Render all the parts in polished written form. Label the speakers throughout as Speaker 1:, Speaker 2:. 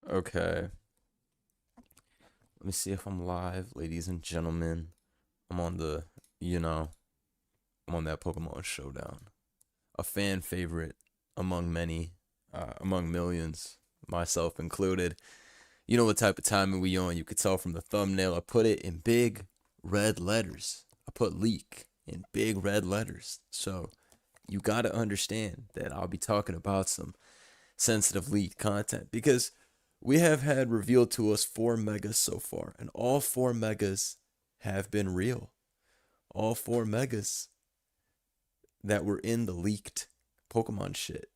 Speaker 1: Okay. Let me see if I'm live, ladies and gentlemen. I'm on the, you know, I'm on that Pokemon Showdown. A fan favorite among many, among millions, myself included. You know what type of timing we on. You could tell from the thumbnail. I put it in big red letters. I put leak in big red letters. So you gotta understand that I'll be talking about some sensitive leaked content because we have had revealed to us 4 megas so far, and all 4 megas have been real. All 4 megas that were in the leaked Pokemon shit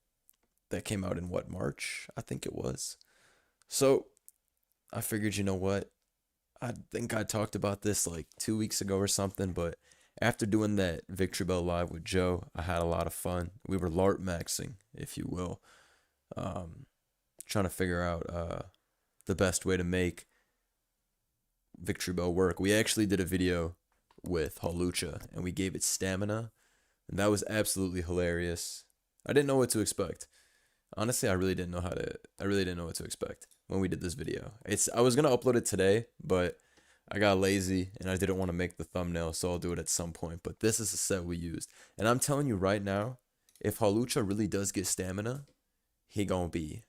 Speaker 1: that came out in what, March? I think it was. So I figured, you know what? I think I talked about this like 2 weeks ago or something, but after doing that Victory Bell live with Joe, I had a lot of fun. We were LARP maxing, if you will, um, trying to figure out the best way to make Victory Bell work. We actually did a video with Hawlucha and we gave it stamina, and that was absolutely hilarious. I didn't know what to expect. Honestly, I really didn't know what to expect when we did this video. I was gonna upload it today, but I got lazy and I didn't want to make the thumbnail, so I'll do it at some point. But this is the set we used. And I'm telling you right now, if Hawlucha really does get stamina, he gonna be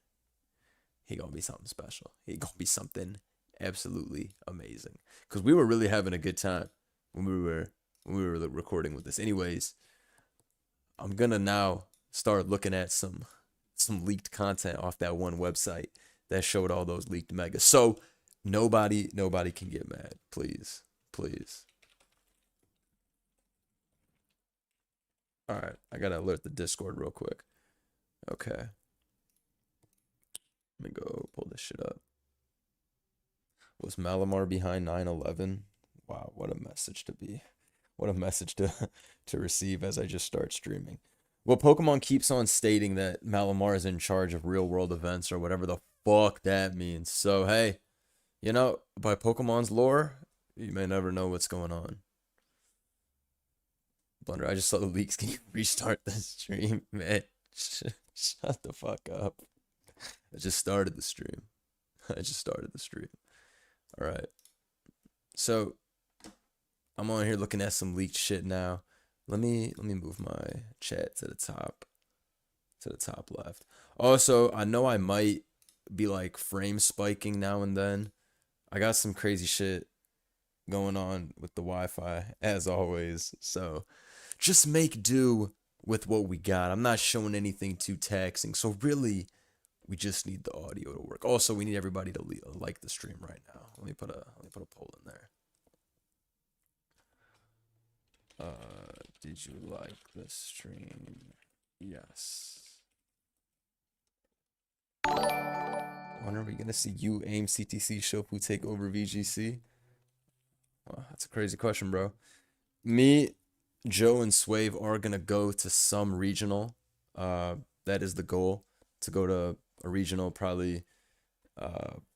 Speaker 1: something special. He gonna be something absolutely amazing. Cause we were really having a good time when we were recording with this. Anyways, I'm gonna now start looking at some leaked content off that one website that showed all those leaked megas. So nobody can get mad. Please. Please. Alright, I gotta alert the Discord real quick. Okay. Let me go pull this shit up. Was Malamar behind 9/11? Wow, what a message to be. What a message to to receive as I just start streaming. Well, Pokemon keeps on stating that Malamar is in charge of real world events or whatever the fuck that means. So, hey, by Pokemon's lore, you may never know what's going on. Blunder, I just saw the leaks. Can you restart the stream, man? Shut the fuck up. I just started the stream. I just started the stream. All right. So, I'm on here looking at some leaked shit now. Let me move my chat to the top left. Also, I know I might be like frame spiking now and then. I got some crazy shit going on with the Wi-Fi as always. So, just make do with what we got. I'm not showing anything too taxing. So really, we just need the audio to work. Also, we need everybody to like the stream right now. Let me put a poll in there. Did you like the stream? Yes. When are we gonna see you, AIM, CTC, Shofu take over VGC? Well, that's a crazy question, bro. Me, Joe, and Swave are gonna go to some regional. That is the goal, to go to a regional, probably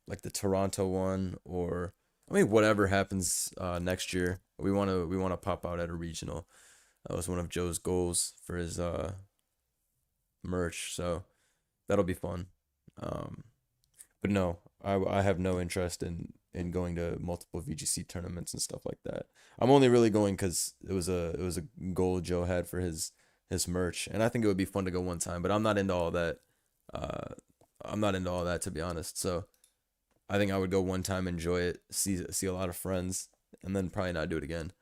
Speaker 1: like the Toronto one, or I mean whatever happens next year. We wanna pop out at a regional. That was one of Joe's goals for his merch, so that'll be fun. But no, I have no interest in going to multiple VGC tournaments and stuff like that. I'm only really going because it was a goal Joe had for his merch, and I think it would be fun to go one time. But I'm not into all that. I'm not into all that, to be honest. So I think I would go one time, enjoy it, see a lot of friends, and then probably not do it again.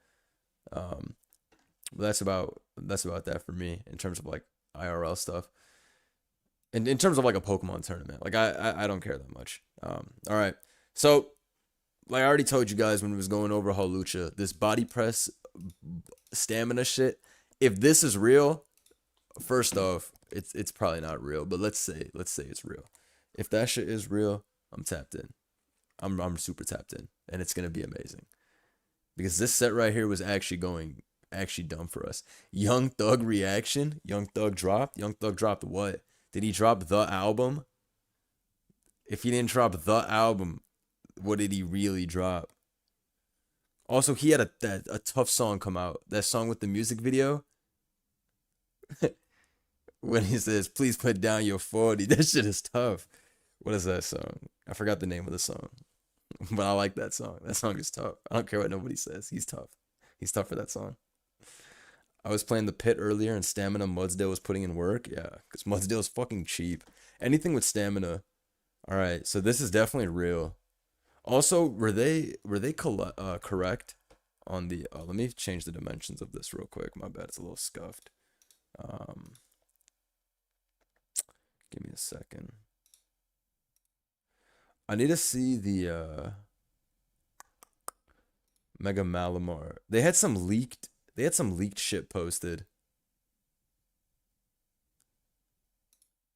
Speaker 1: But that's about that for me in terms of like IRL stuff. And in terms of like a Pokemon tournament, like I don't care that much. All right. So like I already told you guys when we was going over Hawlucha, this body press stamina shit, if this is real, first off, it's probably not real, but let's say it's real. If that shit is real, I'm tapped in. I'm super tapped in, and it's gonna be amazing. Because this set right here was actually dumb for us. Young Thug reaction. Young Thug dropped. Young Thug dropped what? Did he drop the album? If he didn't drop the album, what did he really drop? Also, he had a tough song come out. That song with the music video. When he says, "Please put down your 40." That shit is tough. What is that song? I forgot the name of the song, but I like that song. That song is tough. I don't care what nobody says. He's tough. He's tough for that song. I was playing the pit earlier and stamina Mudsdale was putting in work. Yeah, because Mudsdale's fucking cheap. Anything with stamina. All right, so this is definitely real. Also, were they correct on the? Let me change the dimensions of this real quick. My bad, it's a little scuffed. Um, Give me a second. I need to see the Mega Malamar. They had some leaked. They had some leaked shit posted.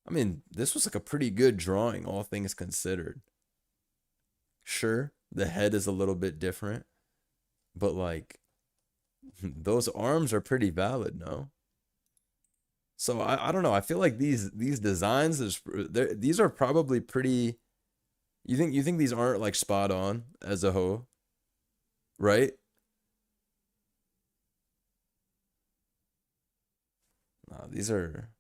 Speaker 1: I mean, this was like a pretty good drawing, all things considered. Sure, the head is a little bit different, but like those arms are pretty valid, no? So I don't know. I feel like these designs these are probably pretty. You think these aren't like spot on as a whole, right? Nah, these are.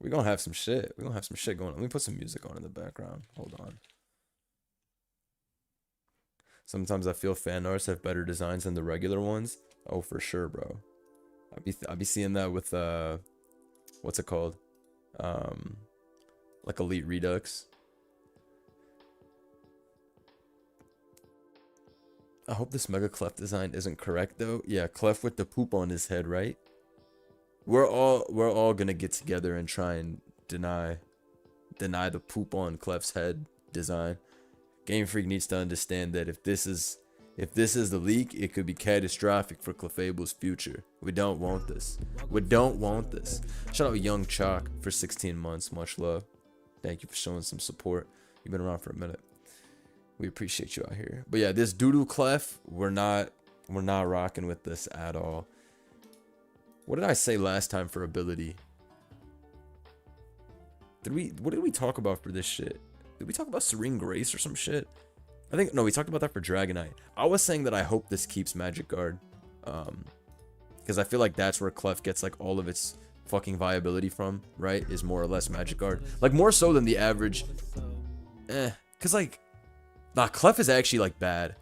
Speaker 1: We gonna have some shit. We gonna have some shit going on. Let me put some music on in the background. Hold on. Sometimes I feel fan arts have better designs than the regular ones. Oh, for sure, bro. I be seeing that with what's it called? Um, like Elite Redux. I hope this Mega Clef design isn't correct though. Yeah, Clef with the poop on his head, right? We're all gonna get together and try and deny the poop on Clef's head design. Game Freak needs to understand that if this is the leak, it could be catastrophic for Clefable's future. We don't want this. We don't want this. Shout out Young Chalk for 16 months. Much love. Thank you for showing some support. You've been around for a minute. We appreciate you out here. But yeah, this Doodoo Clef, we're not rocking with this at all. What did I say last time for ability? What did we talk about for this shit? Did we talk about Serene Grace or some shit? I think, no, we talked about that for Dragonite. I was saying that I hope this keeps Magic Guard. Because I feel like that's where Clef gets like all of its fucking viability from, right? Is more or less Magic Guard. Like more so than the average. Because like, nah, Clef is actually like bad.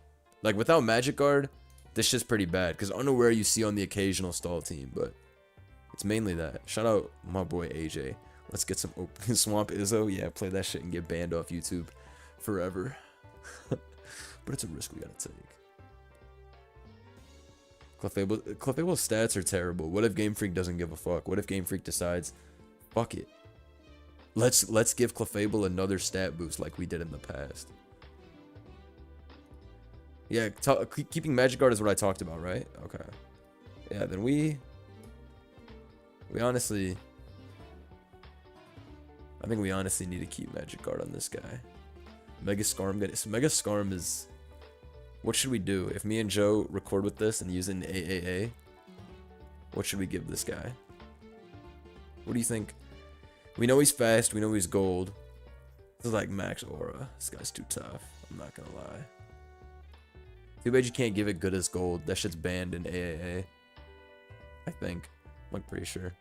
Speaker 1: Like without Magic Guard, this shit's pretty bad. Because Unaware you see on the occasional stall team, but it's mainly that. Shout out my boy AJ. Let's get some open Swamp Izzo. Yeah, play that shit and get banned off YouTube forever. But it's a risk we gotta take. Clefable's stats are terrible. What if Game Freak doesn't give a fuck? What if Game Freak decides, fuck it. Let's give Clefable another stat boost like we did in the past. Yeah, keeping Magic Guard is what I talked about, right? Okay. Yeah, then we honestly, I think we honestly need to keep Magic Guard on this guy. Mega Skarm is. What should we do if me and Joe record with this and use it in AAA? What should we give this guy? What do you think? We know he's fast. We know he's gold. This is like max aura. This guy's too tough. I'm not gonna lie. Too bad you can't give it good as gold. That shit's banned in AAA. I think. I'm like pretty sure.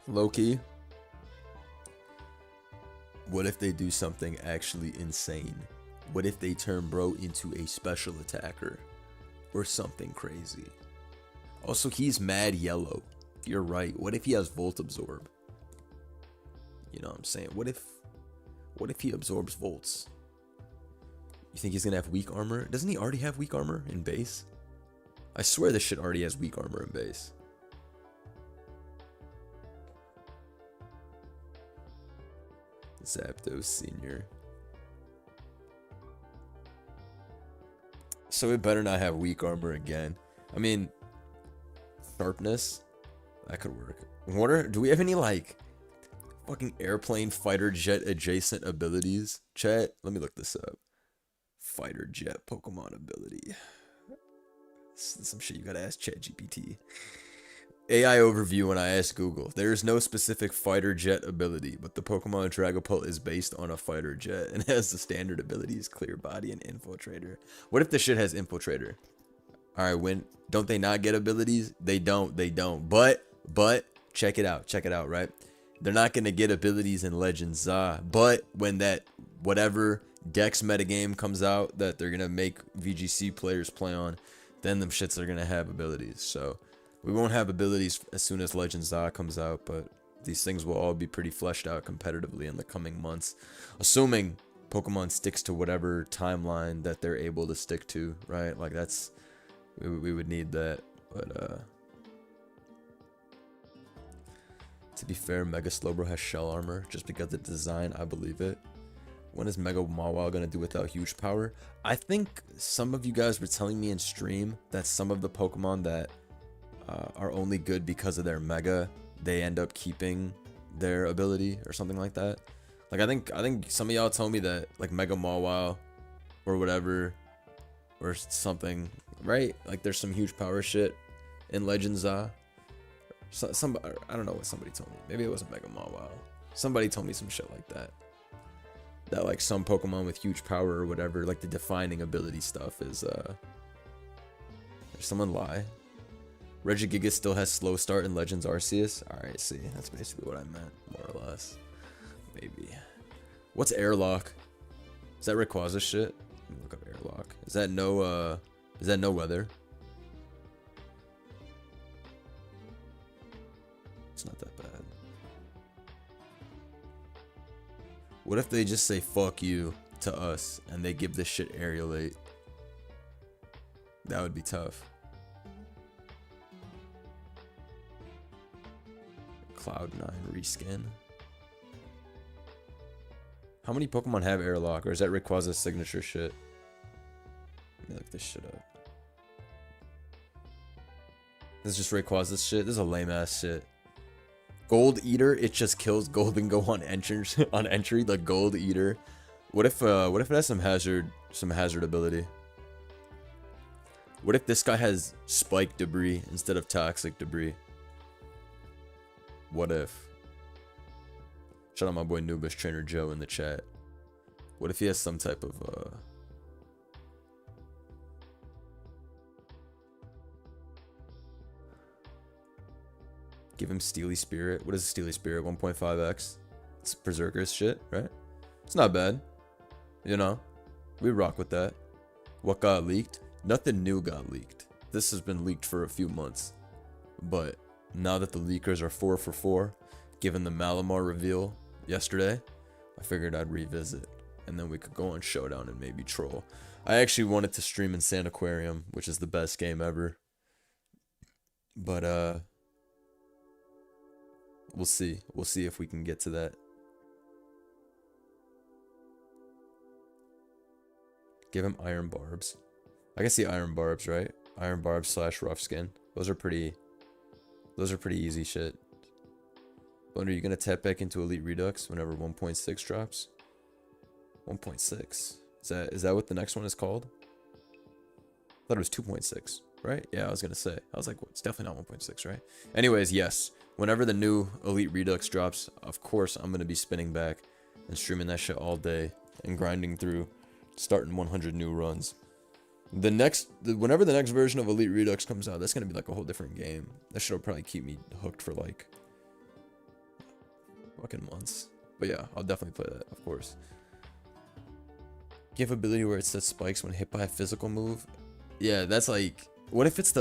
Speaker 1: Low-key. What if they do something actually insane? What if they turn bro into a special attacker? Or something crazy? Also, he's mad yellow. You're right. What if he has Volt Absorb? You know what I'm saying? What if he absorbs volts? You think he's gonna have weak armor? Doesn't he already have weak armor in base? I swear this shit already has weak armor in base. Zapdos Senior. So it better not have weak armor again. I mean, sharpness, that could work. Do we have any like fucking airplane fighter jet adjacent abilities? Chat, let me look this up. Fighter jet Pokemon ability. This is some shit you gotta ask ChatGPT. AI overview when I asked Google. There is no specific fighter jet ability, but the Pokemon Dragapult is based on a fighter jet and has the standard abilities Clear Body and Infiltrator. What if the shit has Infiltrator? Alright, don't they not get abilities? They don't. But check it out, right? They're not going to get abilities in Legends, but when that whatever Dex metagame comes out that they're going to make VGC players play on, then them shits are going to have abilities. So we won't have abilities as soon as Legends comes out, but these things will all be pretty fleshed out competitively in the coming months, assuming Pokemon sticks to whatever timeline that they're able to stick to, right? Like that's, we would need that, but to be fair, Mega Slowbro has shell armor just because the design, I believe it. When is Mega Mawile gonna do without huge power? I think some of you guys were telling me in stream that some of the Pokemon that are only good because of their Mega, they end up keeping their ability or something like that. Like I think some of y'all told me that like Mega Mawile or whatever or something, right? Like there's some huge power shit in Legends. Some I don't know what somebody told me. Maybe it wasn't Mega Mawile. Somebody told me some shit like that. That like some Pokemon with huge power or whatever, like the defining ability stuff is There's someone lie. Regigigas still has slow start in Legends Arceus. Alright, see, that's basically what I meant, more or less. Maybe. What's Airlock? Is that Rayquaza shit? Let me look up Airlock. Is that no weather? It's not that bad. What if they just say fuck you to us and they give this shit Aerialate? That would be tough. Cloud9 reskin. How many Pokemon have Airlock, or is that Rayquaza's signature shit? Let me look this shit up. This is just Rayquaza's shit. This is a lame ass shit. Gold Eater, it just kills Gold and go on entry. On entry, the Gold Eater. What if it has some hazard ability? What if this guy has Spike Debris instead of Toxic Debris? What if? Shout out my boy Noobus Trainer Joe in the chat. What if he has some type of give him Steely Spirit. What is a Steely Spirit? 1.5x. It's Berserker's shit, right? It's not bad. You know? We rock with that. What got leaked? Nothing new got leaked. This has been leaked for a few months. But now that the leakers are 4 for 4, given the Malamar reveal yesterday, I figured I'd revisit. And then we could go on Showdown and maybe troll. I actually wanted to stream in Sand Aquarium, which is the best game ever. But, we'll see. We'll see if we can get to that. Give him Iron Barbs. I can see Iron Barbs, right? Iron Barbs / Rough Skin. Those are pretty easy shit. But are you gonna tap back into Elite Redux whenever 1.6 drops? 1.6. Is that what the next one is called? I thought it was 2.6, right? Yeah, I was gonna say. I was like, well, it's definitely not 1.6, right? Anyways, yes. Whenever the new Elite Redux drops, of course I'm gonna be spinning back and streaming that shit all day and grinding through, starting 100 new runs. Whenever the next version of Elite Redux comes out, that's gonna be like a whole different game. That shit'll probably keep me hooked for like fucking months. But yeah, I'll definitely play that, of course. Give ability where it sets spikes when hit by a physical move. Yeah, that's like, what if it's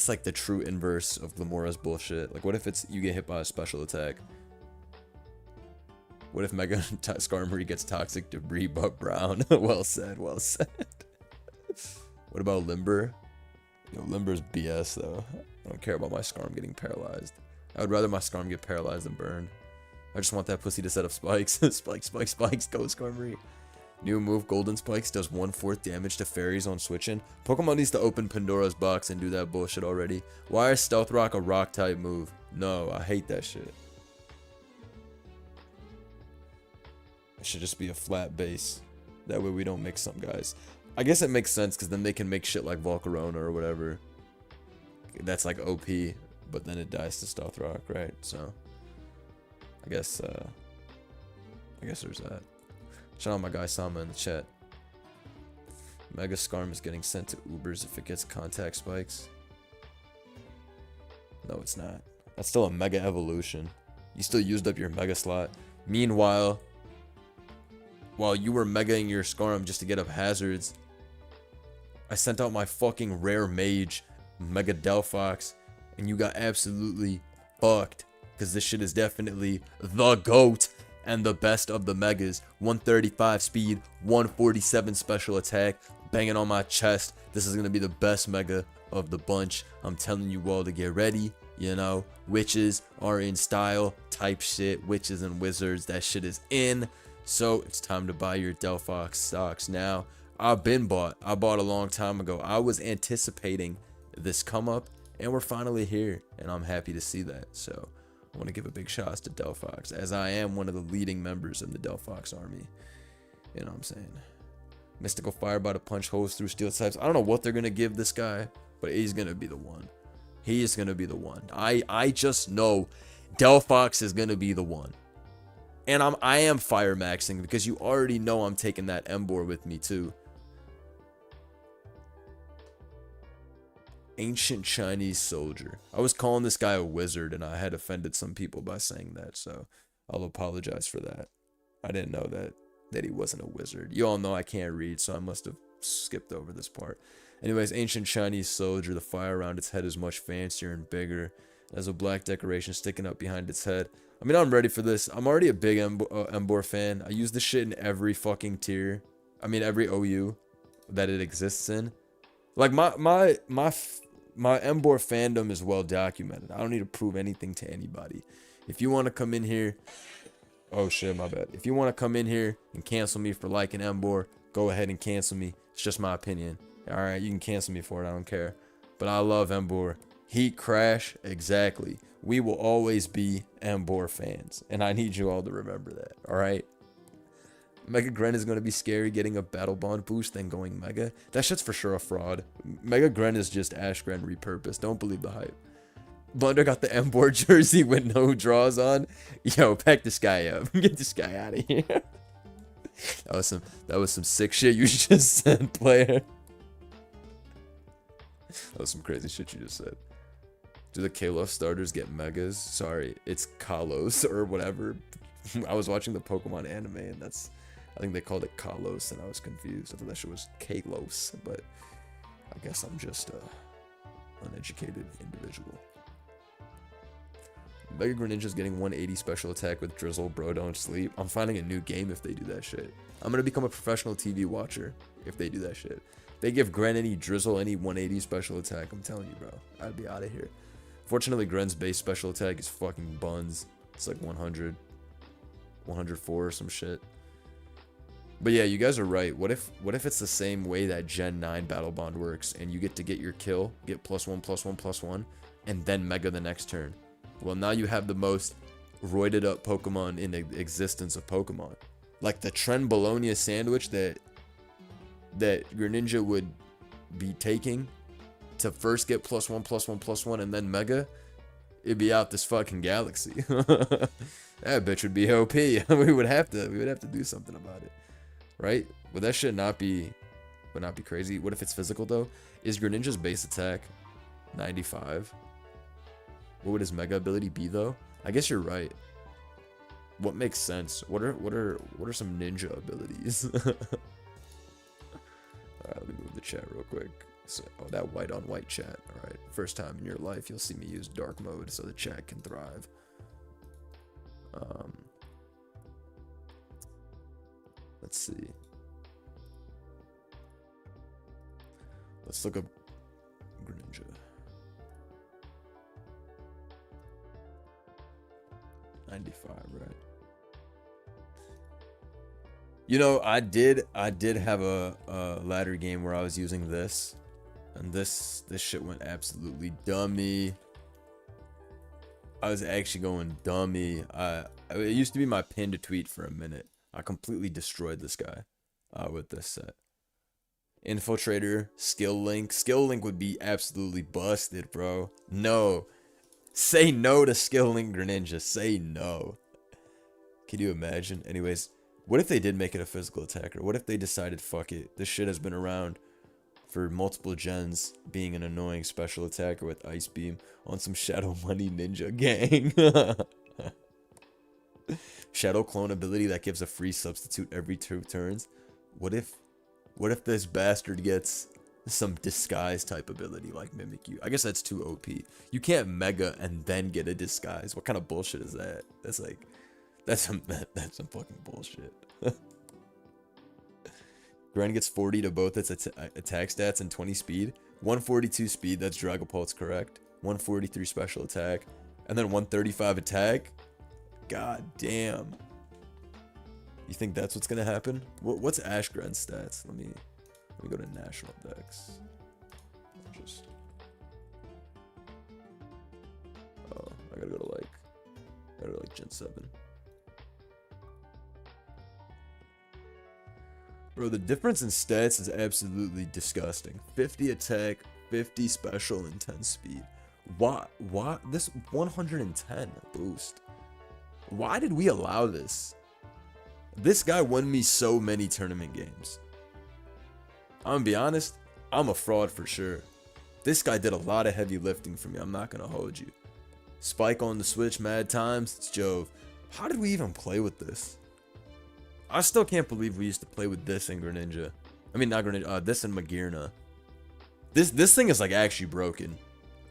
Speaker 1: like the true inverse of Glamora's bullshit? Like, what if it's you get hit by a special attack? What if Mega Skarmory gets Toxic Debris but Brown? Well said, well said. What about Limber? Yo, Limber's BS though. I don't care about my Skarm getting paralyzed. I would rather my Skarm get paralyzed than burned. I just want that pussy to set up spikes. Spikes, spikes, spikes, go Skarmory. New move, Golden Spikes, does 1/4 damage to fairies on switching. Pokemon needs to open Pandora's box and do that bullshit already. Why is Stealth Rock a rock type move? No, I hate that shit. It should just be a flat base. That way we don't mix some guys. I guess it makes sense because then they can make shit like Volcarona or whatever. That's like OP, but then it dies to Stealth Rock, right? So I guess there's that. Shout out my guy Sama in the chat. Mega Skarm is getting sent to Ubers if it gets contact spikes. No, it's not. That's still a Mega Evolution. You still used up your Mega slot. Meanwhile, while you were Megaing your Skarm just to get up hazards, I sent out my fucking rare Mage, Mega Delphox, and you got absolutely fucked. Because this shit is definitely the GOAT and the best of the Megas. 135 speed, 147 special attack, banging on my chest. This is going to be the best Mega of the bunch. I'm telling you all to get ready. You know, witches are in style type shit. Witches and wizards, that shit is in. So it's time to buy your Delphox stocks now. I bought a long time ago. I was anticipating this come up, and we're finally here, and I'm happy to see that. So I want to give a big shout out to Delphox, as I am one of the leading members of the Delphox army. You know what I'm saying? Mystical Fireball to punch holes through steel types. I don't know what they're gonna give this guy, but he's gonna be the one. He is gonna be the one. I just know Delphox is gonna be the one. And I am fire maxing because you already know I'm taking that Emboar with me too. Ancient Chinese soldier. I was calling this guy a wizard, and I had offended some people by saying that, so I'll apologize for that. I didn't know that he wasn't a wizard. You all know I can't read, so I must have skipped over this part. Anyways, ancient Chinese soldier. The fire around its head is much fancier and bigger. It has a black decoration sticking up behind its head. I mean, I'm ready for this. I'm already a big Emboar fan. I use this shit in every fucking tier. I mean, every OU that it exists in. Like, my Emboar fandom is well documented. I don't need to prove anything to anybody. If you want to come in here... Oh shit, my bad. If you want to come in here and cancel me for liking Emboar, go ahead and cancel me. It's just my opinion. Alright, you can cancel me for it. I don't care. But I love Emboar. Heat Crash, exactly. We will always be Emboar fans. And I need you all to remember that. Alright? Mega Gren is going to be scary getting a Battle Bond boost then going Mega. That shit's for sure a fraud. Mega Gren is just Ash Gren repurposed. Don't believe the hype. Blunder got the Emboar jersey with no draws on. Yo, pack this guy up. Get this guy out of here. That was some sick shit you just said, player. That was some crazy shit you just said. Do the Kalos starters get Megas? Sorry, it's Kalos or whatever. I was watching the Pokemon anime, and I think they called it Kalos, and I was confused. I thought that shit was Kalos, but I guess I'm just uneducated individual. Mega Greninja's getting 180 special attack with Drizzle, bro, don't sleep. I'm finding a new game if they do that shit. I'm gonna become a professional TV watcher if they do that shit. They give Gren any Drizzle, any 180 special attack, I'm telling you, bro, I'd be out of here. Fortunately, Gren's base special attack is fucking buns. It's like 100, 104 or some shit. But yeah, you guys are right. What if it's the same way that Gen 9 Battle Bond works, and you get to get your kill, get +1/+1/+1, and then Mega the next turn? Well, now you have the most roided up Pokemon in existence of Pokemon. Like the Tren Bologna sandwich that Greninja would be taking to first get +1/+1/+1 and then Mega, it'd be out this fucking galaxy. That bitch would be OP. we would have to do something about it. Right? Would that shit not be crazy? What if it's physical though? Is Greninja's base attack 95? What would his Mega ability be though? I guess you're right. What makes sense? What are some ninja abilities? Alright, let me move the chat real quick. So, oh, that white on white chat. Alright. First time in your life you'll see me use dark mode so the chat can thrive. Let's see. Let's look up Greninja. 95, right? You know, I did have a ladder game where I was using this, and this shit went absolutely dummy. I was actually going dummy. It used to be my pinned tweet for a minute. I completely destroyed this guy with this set. Infiltrator, Skill Link. Skill Link would be absolutely busted, bro. No. Say no to Skill Link Greninja. Say no. Can you imagine? Anyways, what if they did make it a physical attacker? What if they decided, fuck it, this shit has been around for multiple gens, being an annoying special attacker with Ice Beam on some Shadow Money Ninja gang. Shadow Clone ability that gives a free substitute every 2 turns. What if this bastard gets some disguise type ability like Mimikyu? I guess that's too OP. You can't Mega and then get a disguise. What kind of bullshit is that? That's like, that's some fucking bullshit. Gren gets 40 to both its attack stats and 20 speed. 142 speed, that's Dragapult's correct. 143 special attack. And then 135 attack. God damn. You think that's what's gonna happen? What's Ash Gren's stats? Let me go to National Dex. Oh, I gotta go to like Gen 7. Bro, the difference in stats is absolutely disgusting. 50 attack, 50 special, and 10 speed. Why this 110 boost? Why did we allow this? This guy won me so many tournament games. I'm gonna be honest, I'm a fraud for sure. This guy did a lot of heavy lifting for me, I'm not gonna hold you. Spike on the Switch mad times, it's Jove. How did we even play with this? I still can't believe we used to play with this in Greninja. I mean, not Greninja, this in Magearna. This thing is like actually broken.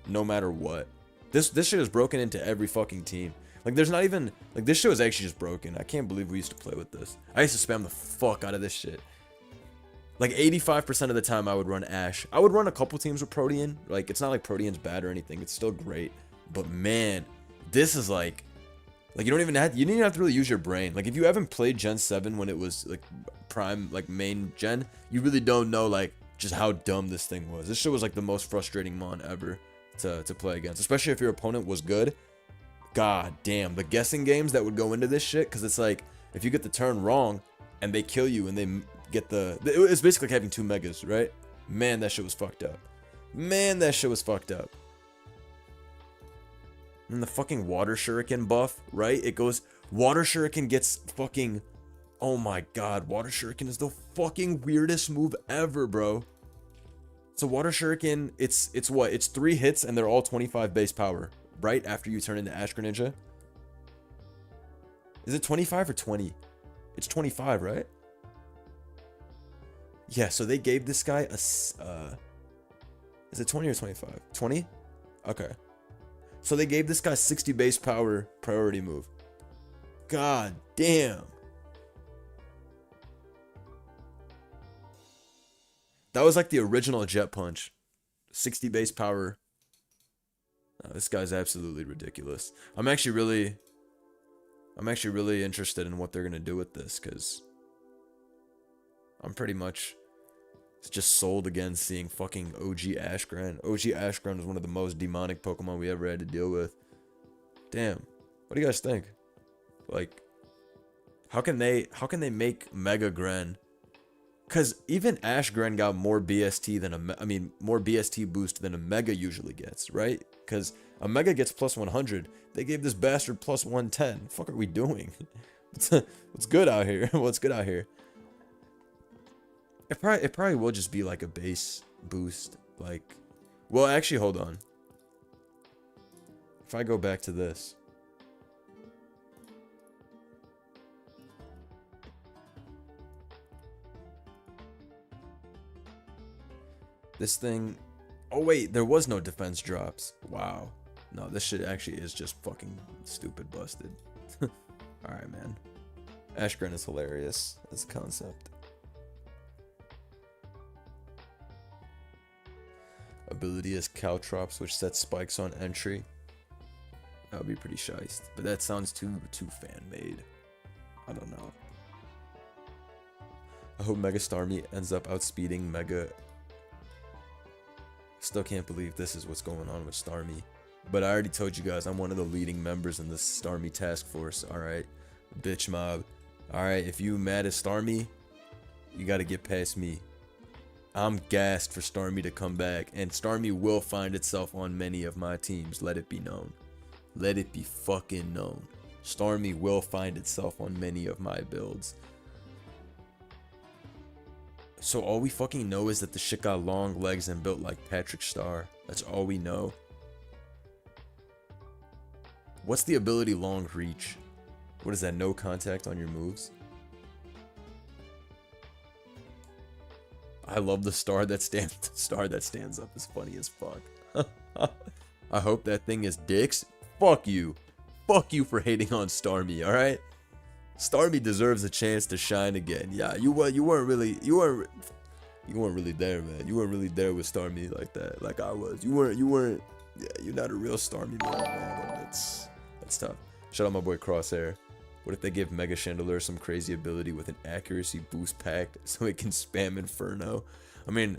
Speaker 1: No matter what. This shit is broken into every fucking team. Like there's not even, like this shit is actually just broken. I can't believe we used to play with this. I used to spam the fuck out of this shit. Like 85% of the time I would run Ash. I would run a couple teams with Protean. Like it's not like Protean's bad or anything. It's still great. But man, this is like you don't even have, you didn't even have to really use your brain. Like if you haven't played Gen 7 when it was like prime, like main gen, you really don't know like just how dumb this thing was. This shit was like the most frustrating mon ever to play against, especially if your opponent was good. God damn, the guessing games that would go into this shit, because it's like if you get the turn wrong and they kill you and they get it's basically like having 2 megas, right? Man, that shit was fucked up. Man, that shit was fucked up. And the fucking Water Shuriken buff, right? It goes, Water Shuriken gets fucking, oh my god, Water Shuriken is the fucking weirdest move ever, bro. So Water Shuriken, it's what? It's 3 hits and they're all 25 base power, right? After you turn into Ash Greninja. Is it 25 or 20? It's 25, right? Yeah, so they gave this guy a, is it 20 or 25? 20? Okay. So they gave this guy 60 base power priority move. God damn. That was like the original Jet Punch. 60 base power. This guy's absolutely ridiculous. I'm actually really interested in what they're gonna do with this, because I'm pretty much just sold again seeing fucking OG Ashgren. OG Ashgren was one of the most demonic Pokemon we ever had to deal with. Damn. What do you guys think? Like, how can they make Mega Gren? Because even Ashgren got more BST than more BST boost than a Mega usually gets, right? Because a Mega gets plus 100. They gave this bastard plus 110. What the fuck are we doing? What's good out here? What's good out here? It probably will just be like a base boost. Like, well, actually, hold on. If I go back to this. This thing, oh wait, there was no defense drops. Wow. No, this shit actually is just fucking stupid busted. Alright, man. Ashgren is hilarious as a concept. Ability is Caltrops, which sets spikes on entry. That would be pretty shiced. But that sounds too fan-made. I don't know. I hope Mega Starmie ends up outspeeding Mega. Still can't believe this is what's going on with Starmie. But I already told you guys I'm one of the leading members in this Starmie task force. Alright. Bitch mob. Alright, if you mad at Starmie, you gotta get past me. I'm gassed for Starmie to come back, and Starmie will find itself on many of my teams. Let it be known. Let it be fucking known. Starmie will find itself on many of my builds. So all we fucking know is that the shit got long legs and built like Patrick Star. That's all we know. What's the ability long reach? What is that? No contact on your moves? I love the star that stands. The star that stands up is funny as fuck. I hope that thing is dicks. Fuck you. Fuck you for hating on Starmie. All right. Starmie deserves a chance to shine again. Yeah, you weren't really there, man. You weren't really there with Starmie like that, like I was. You weren't. Yeah, you're not a real Starmie man. And that's tough. Shout out my boy Crosshair. What if they give Mega Chandelure some crazy ability with an accuracy boost packed so it can spam Inferno? I mean,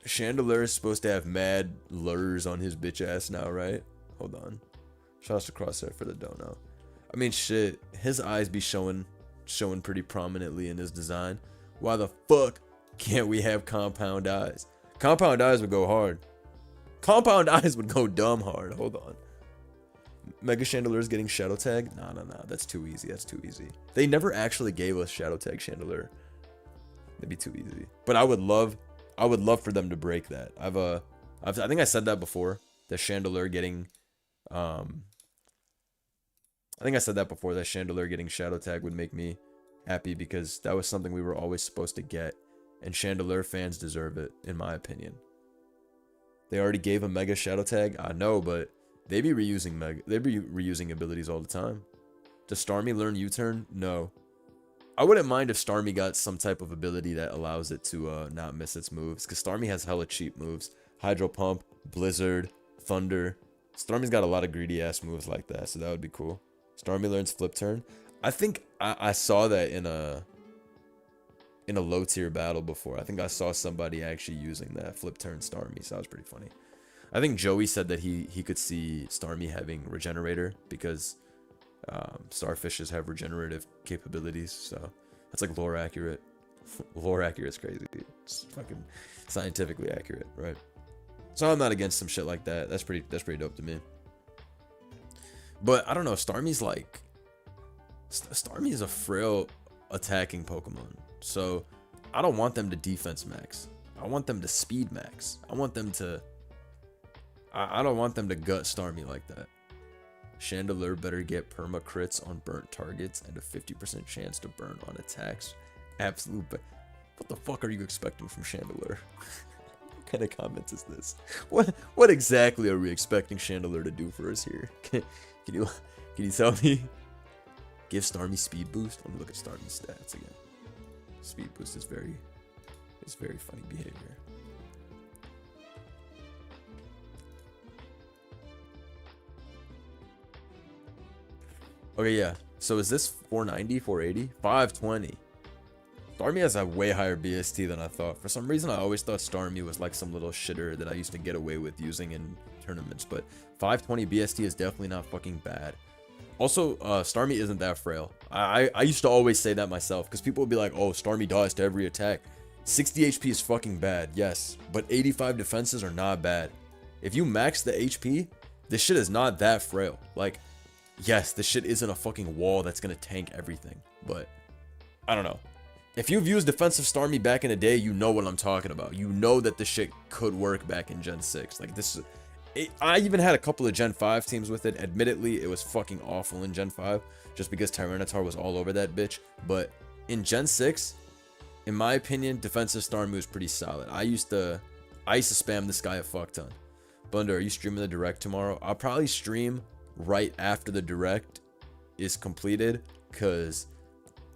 Speaker 1: Chandelure is supposed to have mad lures on his bitch ass now, right? Hold on. Shout out to Crosshair for the dono. I mean, shit, his eyes be showing pretty prominently in his design. Why the fuck can't we have compound eyes? Compound eyes would go hard. Compound eyes would go dumb hard. Hold on. Mega Chandelure is getting Shadow Tag? No. That's too easy. That's too easy. They never actually gave us Shadow Tag Chandelure. That'd be too easy. But I would love for them to break that. I think I said that before. The Chandelure getting I think I said that before, that Chandelure getting Shadow Tag would make me happy because that was something we were always supposed to get. And Chandelure fans deserve it, in my opinion. They already gave a Mega Shadow Tag. I know, but they be reusing abilities all the time. Does Starmie learn U-turn? No. I wouldn't mind if Starmie got some type of ability that allows it to not miss its moves. Because Starmie has hella cheap moves. Hydro Pump, Blizzard, Thunder. Starmie's got a lot of greedy ass moves like that, so that would be cool. Starmie learns Flip Turn. I think I saw that in a low tier battle before. I think I saw somebody actually using that Flip Turn Starmie, so that was pretty funny. I think Joey said that he could see Starmie having Regenerator because starfishes have regenerative capabilities, so that's like lore accurate. Lore accurate is crazy. It's fucking scientifically accurate, right? So I'm not against some shit like that. That's pretty dope to me. But I don't know. Starmie is a frail attacking Pokemon, so I don't want them to defense max. I want them to speed max. I want them to. I don't want them to gut Starmie like that. Chandelure better get perma crits on burnt targets and a 50% chance to burn on attacks. Absolute. What the fuck are you expecting from Chandelure? What kind of comments is this? What exactly are we expecting Chandelure to do for us here? Can you tell me? Give Starmie speed boost. Let me look at Starmie's stats again. Speed boost is very funny behavior. Okay, yeah. So is this 490, 480? 520. Starmie has a way higher BST than I thought. For some reason, I always thought Starmie was like some little shitter that I used to get away with using in tournaments. But 520 BST is definitely not fucking bad. Also, Starmie isn't that frail. I used to always say that myself because people would be like, oh, Starmie dies to every attack. 60 HP is fucking bad, yes. But 85 defenses are not bad. If you max the HP, this shit is not that frail. Like, yes, this shit isn't a fucking wall that's gonna tank everything. But, I don't know. If you've used defensive Starmie back in the day, you know what I'm talking about. You know that this shit could work back in Gen 6. Like, this is... I even had a couple of Gen 5 teams with it. Admittedly, it was fucking awful in Gen 5. Just because Tyranitar was all over that bitch. But in Gen 6, in my opinion, defensive Starmie was pretty solid. I used to spam this guy a fuck ton. Blunder, are you streaming the Direct tomorrow? I'll probably stream right after the Direct is completed. Because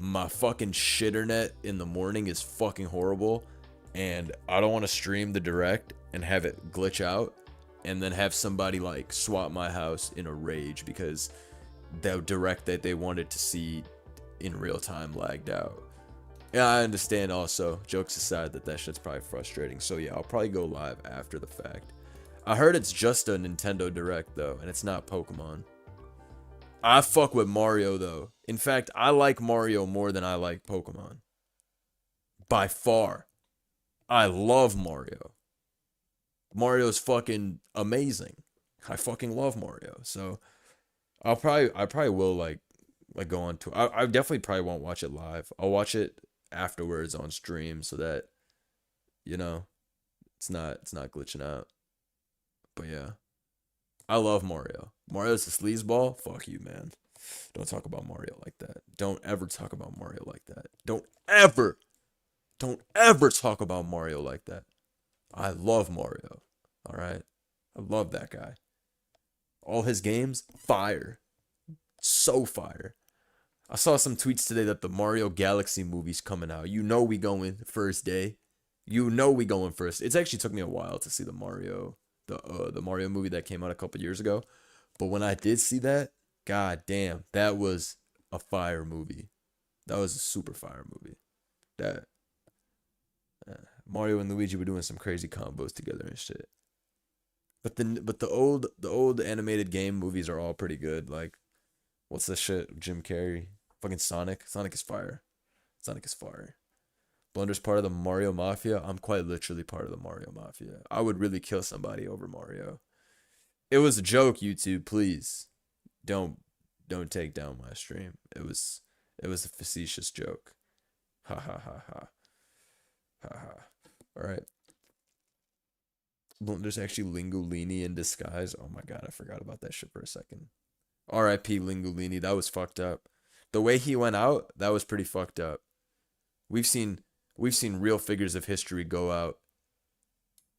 Speaker 1: my fucking shitternet in the morning is fucking horrible. And I don't want to stream the Direct and have it glitch out. And then have somebody like swap my house in a rage because the Direct that they wanted to see in real time lagged out. Yeah, I understand also, jokes aside, that shit's probably frustrating. So yeah, I'll probably go live after the fact. I heard it's just a Nintendo Direct though, and it's not Pokemon. I fuck with Mario though. In fact, I like Mario more than I like Pokemon. By far. I love Mario. Mario's fucking amazing. I fucking love Mario. So I probably will like go on to I definitely probably won't watch it live. I'll watch it afterwards on stream so that you know it's not glitching out. But yeah. I love Mario. Mario's a sleazeball? Fuck you, man. Don't talk about Mario like that. Don't ever talk about Mario like that. Don't ever talk about Mario like that. I love Mario. All right. I love that guy. All his games, fire. So fire. I saw some tweets today that the Mario Galaxy movie's coming out. You know we going first day. You know we going first. It's actually took me a while to see the Mario movie that came out a couple years ago. But when I did see that, god damn, that was a fire movie. That was a super fire movie. That Mario and Luigi were doing some crazy combos together and shit. But the old animated game movies are all pretty good. Like, what's the shit? Jim Carrey, fucking Sonic. Sonic is fire. Sonic is fire. Blunder's part of the Mario Mafia. I'm quite literally part of the Mario Mafia. I would really kill somebody over Mario. It was a joke, YouTube. Please, don't take down my stream. It was a facetious joke. Ha ha ha ha. Ha ha. All right. There's actually Lingolini in disguise. Oh my god, I forgot about that shit for a second. R.I.P. Lingolini. That was fucked up. The way he went out, that was pretty fucked up. We've seen real figures of history go out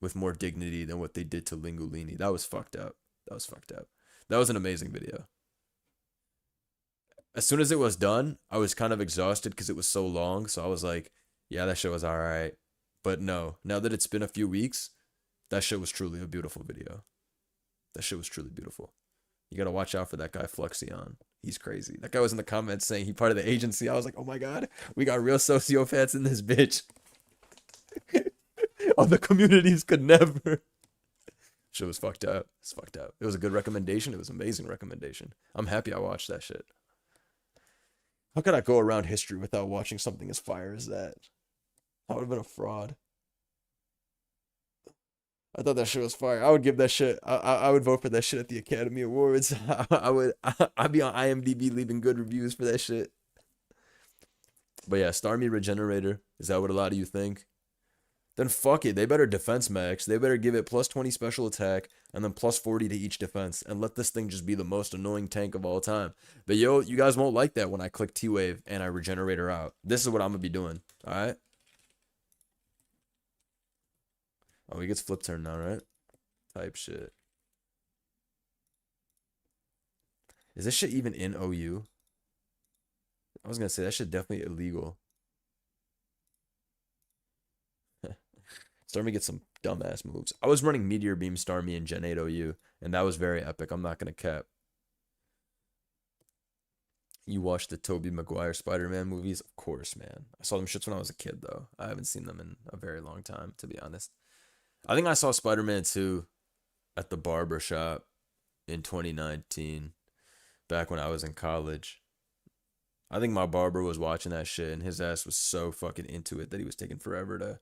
Speaker 1: with more dignity than what they did to Lingolini. That was fucked up. That was fucked up. That was an amazing video. As soon as it was done, I was kind of exhausted because it was so long. So I was like, yeah, that shit was all right. But no, now that it's been a few weeks, that shit was truly a beautiful video. That shit was truly beautiful. You gotta watch out for that guy Fluxion. He's crazy. That guy was in the comments saying he part of the agency. I was like, oh my god, we got real sociopaths in this bitch. Other communities could never. Shit was fucked up. It's fucked up. It was a good recommendation. It was an amazing recommendation. I'm happy I watched that shit. How could I go around history without watching something as fire as that? I would have been a fraud. I thought that shit was fire. I would give that shit. I would vote for that shit at the Academy Awards. I'd be on IMDb leaving good reviews for that shit. But yeah, Starmie Regenerator. Is that what a lot of you think? Then fuck it. They better defense max. They better give it plus 20 special attack and then plus 40 to each defense and let this thing just be the most annoying tank of all time. But yo, you guys won't like that when I click T-Wave and I regenerate her out. This is what I'm gonna be doing. All right. Oh, he gets flip turn now, right? Type shit. Is this shit even in OU? I was gonna say that shit definitely illegal. Starmie gets some dumbass moves. I was running Meteor Beam Starmie in Gen 8 OU, and that was very epic. I'm not gonna cap. You watched the Tobey Maguire Spider-Man movies? Of course, man. I saw them shits when I was a kid, though. I haven't seen them in a very long time, to be honest. I think I saw Spider-Man 2 at the barber shop in 2019, back when I was in college. I think my barber was watching that shit, and his ass was so fucking into it that he was taking forever to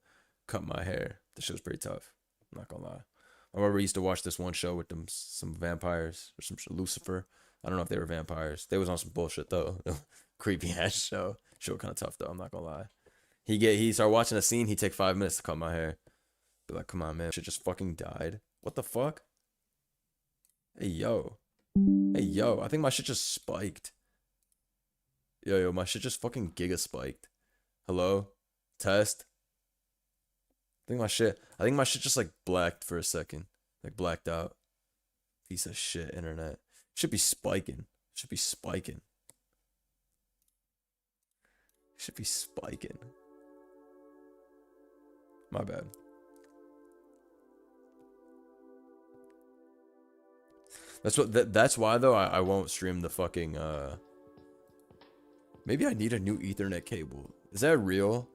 Speaker 1: cut my hair. The shit was pretty tough. I'm not gonna lie. My barber used to watch this one show with some vampires or some Lucifer. I don't know if they were vampires. They was on some bullshit though. Creepy ass show. Show kind of tough though. I'm not gonna lie. He started watching a scene. He'd take 5 minutes to cut my hair. Be like, come on, man. Shit just fucking died. What the fuck? Hey yo. Hey yo. I think my shit just spiked. Yo, my shit just fucking giga spiked. Hello? Test? I think my shit just like blacked for a second. Like blacked out. Piece of shit internet. Should be spiking. Should be spiking. Should be spiking. My bad. That's why though I won't stream the fucking maybe I need a new Ethernet cable. Is that real?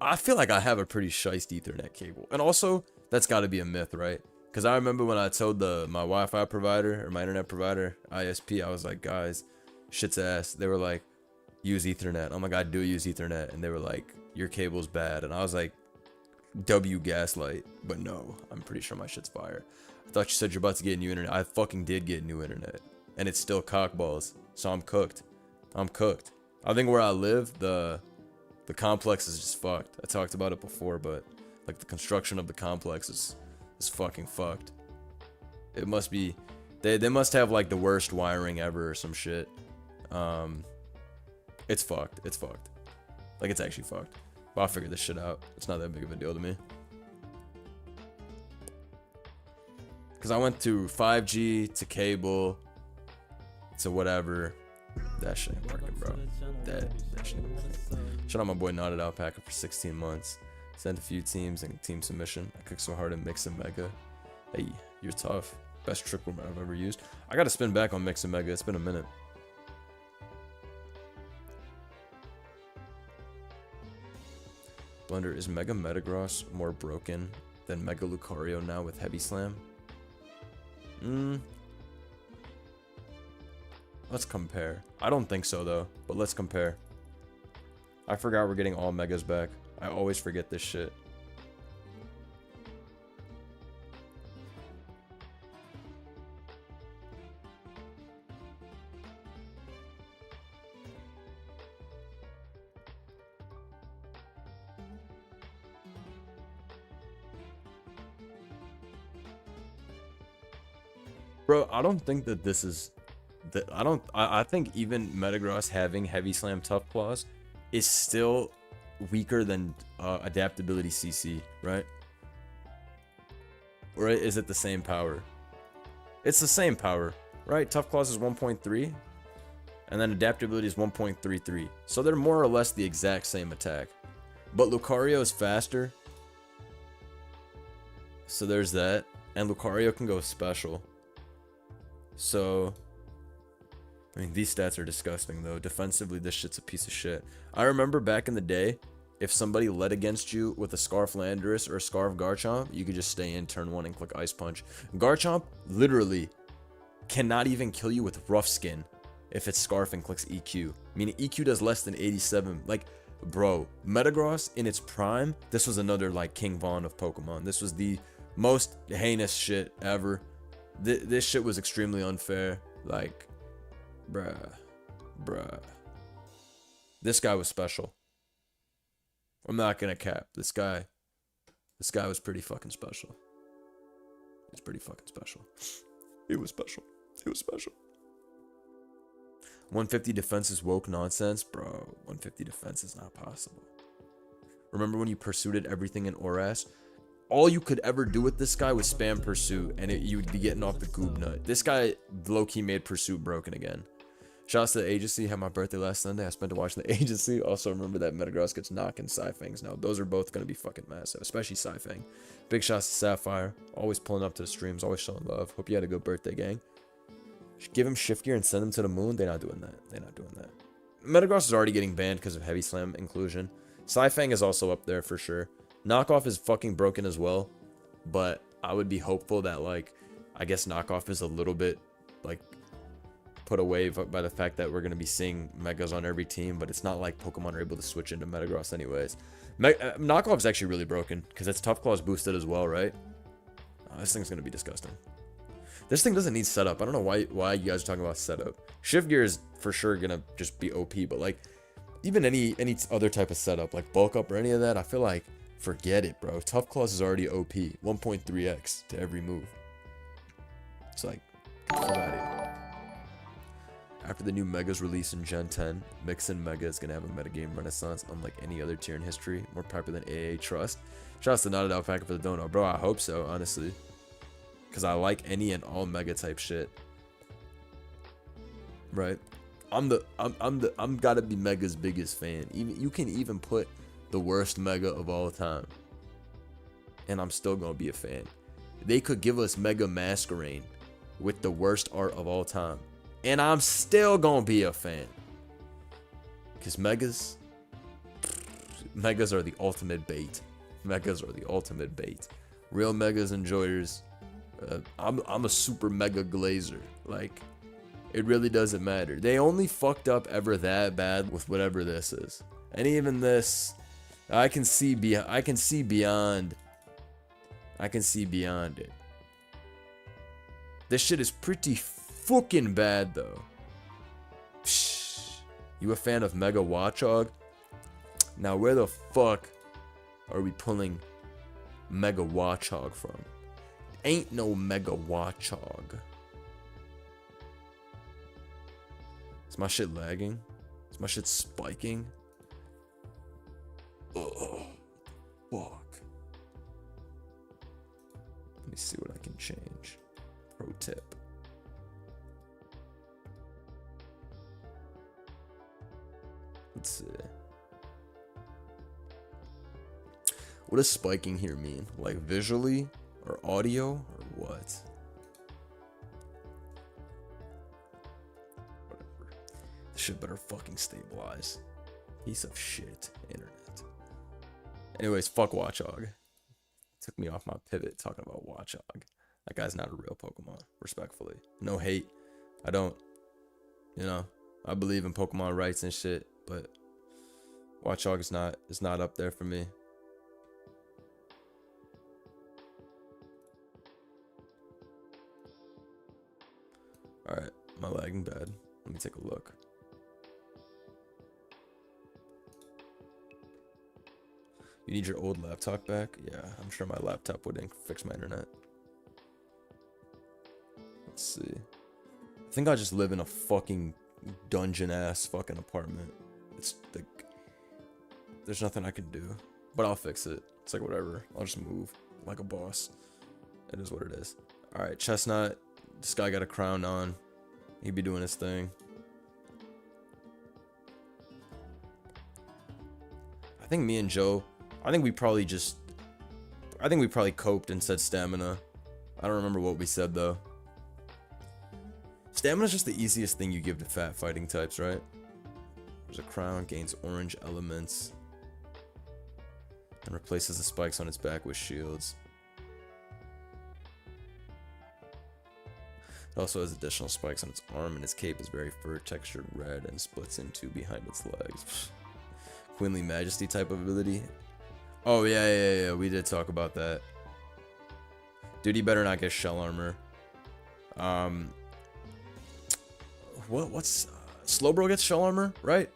Speaker 1: I feel like I have a pretty shiest Ethernet cable. And also, that's got to be a myth, right? Because I remember when I told my Wi-Fi provider or my internet provider, ISP, I was like, guys, shit's ass. They were like, use Ethernet. I'm like, I do use Ethernet. And they were like, your cable's bad. And I was like, W gaslight. But no, I'm pretty sure my shit's fire. I thought you said you're about to get new internet. I fucking did get new internet. And it's still cockballs. So I'm cooked. I'm cooked. I think where I live, the complex is just fucked. I talked about it before, but like the construction of the complex is fucking fucked. It must be They must have like the worst wiring ever or some shit. It's fucked. It's fucked. Like, it's actually fucked. But I'll figure this shit out. It's not that big of a deal to me. Because I went to 5G, to cable, to whatever. That shit ain't working, bro. That shit ain't working. Shout out my boy Knotted Alpaca for 16 months. Sent a few teams and team submission. I cooked so hard in Mix and Mega. Hey, you're tough. Best trick room I've ever used. I gotta spin back on Mix and Mega. It's been a minute. Blender, is Mega Metagross more broken than Mega Lucario now with Heavy Slam? Let's compare. I don't think so though, but let's compare. I forgot we're getting all Megas back. I always forget this shit. Bro, I don't think that this is... I think even Metagross having Heavy Slam Tough Claws is still weaker than Adaptability CC, right? Or is it the same power? It's the same power, right? Tough Claws is 1.3, and then Adaptability is 1.33. So they're more or less the exact same attack. But Lucario is faster. So there's that. And Lucario can go special. So, I mean, these stats are disgusting, though. Defensively, this shit's a piece of shit. I remember back in the day, if somebody led against you with a Scarf Landorus or a Scarf Garchomp, you could just stay in turn 1 and click Ice Punch. Garchomp literally cannot even kill you with Rough Skin if it's Scarf and clicks EQ. Meaning EQ does less than 87. Like, bro, Metagross in its prime, this was another, like, King Von of Pokemon. This was the most heinous shit ever. This shit was extremely unfair. Like, bruh. This guy was special. I'm not gonna cap. This guy was pretty fucking special. He's pretty fucking special. He was special. He was special. 150 defense is woke nonsense? Bro, 150 defense is not possible. Remember when you pursued everything in Oras? All you could ever do with this guy was spam Pursuit, and you'd be getting off the Goob Nut. This guy low-key made Pursuit broken again. Shouts to the Agency. Had my birthday last Sunday. I spent it watching the Agency. Also remember that Metagross gets knocking Scyfangs now. Those are both going to be fucking massive, especially Scyfang. Big shouts to Sapphire. Always pulling up to the streams. Always showing love. Hope you had a good birthday, gang. Give him Shift Gear and send him to the moon. They're not doing that. They're not doing that. Metagross is already getting banned because of Heavy Slam inclusion. Scyfang is also up there for sure. Knockoff is fucking broken as well, but I would be hopeful that, like, I guess Knockoff is a little bit, like, put away by the fact that we're going to be seeing Megas on every team, but it's not like Pokemon are able to switch into Metagross anyways. Knockoff is actually really broken, because it's Tough Claws boosted as well, right? This thing's going to be disgusting. This thing doesn't need setup. I don't know why you guys are talking about setup. Shift Gear is for sure going to just be OP, but, like, even any other type of setup, like Bulk Up or any of that, I feel like forget it, bro. Tough Claws is already OP. 1.3x to every move. It's like, get the fuck out of here. After the new Megas release in Gen 10, Mix and Mega is going to have a metagame renaissance unlike any other tier in history. More popular than AA Trust. Shouts to Knotted Alpaca for the donut. Bro, I hope so, honestly. Because I like any and all Mega type shit. Right? I'm gotta be Mega's biggest fan. Even you can even put the worst Mega of all time, and I'm still gonna be a fan. They could give us Mega Masquerain with the worst art of all time, and I'm still gonna be a fan. Cause Megas are the ultimate bait. Megas are the ultimate bait. Real Megas enjoyers. I'm a super Mega glazer. Like, it really doesn't matter. They only fucked up ever that bad with whatever this is, and even this. I can see beyond it. This shit is pretty fucking bad though. Psh, you a fan of Mega Watchog? Now where the fuck are we pulling Mega Watchog from? Ain't no Mega Watchog. my shit lagging? Is my shit spiking? Ugh. Fuck. Let me see what I can change. Pro tip. Let's see. What does spiking here mean? Like visually or audio or what? Whatever. This shit better fucking stabilize. Piece of shit internet. Anyways, fuck Watchog. Took me off my pivot talking about Watchog. That guy's not a real Pokemon, respectfully. No hate. I don't, you know, I believe in Pokemon rights and shit, but Watchog is not up there for me. Alright, am I lagging bad? Let me take a look. You need your old laptop back? Yeah, I'm sure my laptop wouldn't fix my internet. Let's see. I think I just live in a fucking dungeon ass fucking apartment. It's like, there's nothing I can do, but I'll fix it. It's like whatever. I'll just move like a boss. It is what it is. All right, Chestnut. This guy got a crown on. He'd be doing his thing. I think me and Joe. I think we probably coped and said stamina. I don't remember what we said though. Stamina's just the easiest thing you give to fat fighting types, right? There's a crown, gains orange elements, and replaces the spikes on its back with shields. It also has additional spikes on its arm, and its cape is very fur textured red and splits in two behind its legs. Queenly Majesty type of ability. Oh yeah, we did talk about that. Dude, he better not get shell armor. What's Slowbro gets shell armor, right?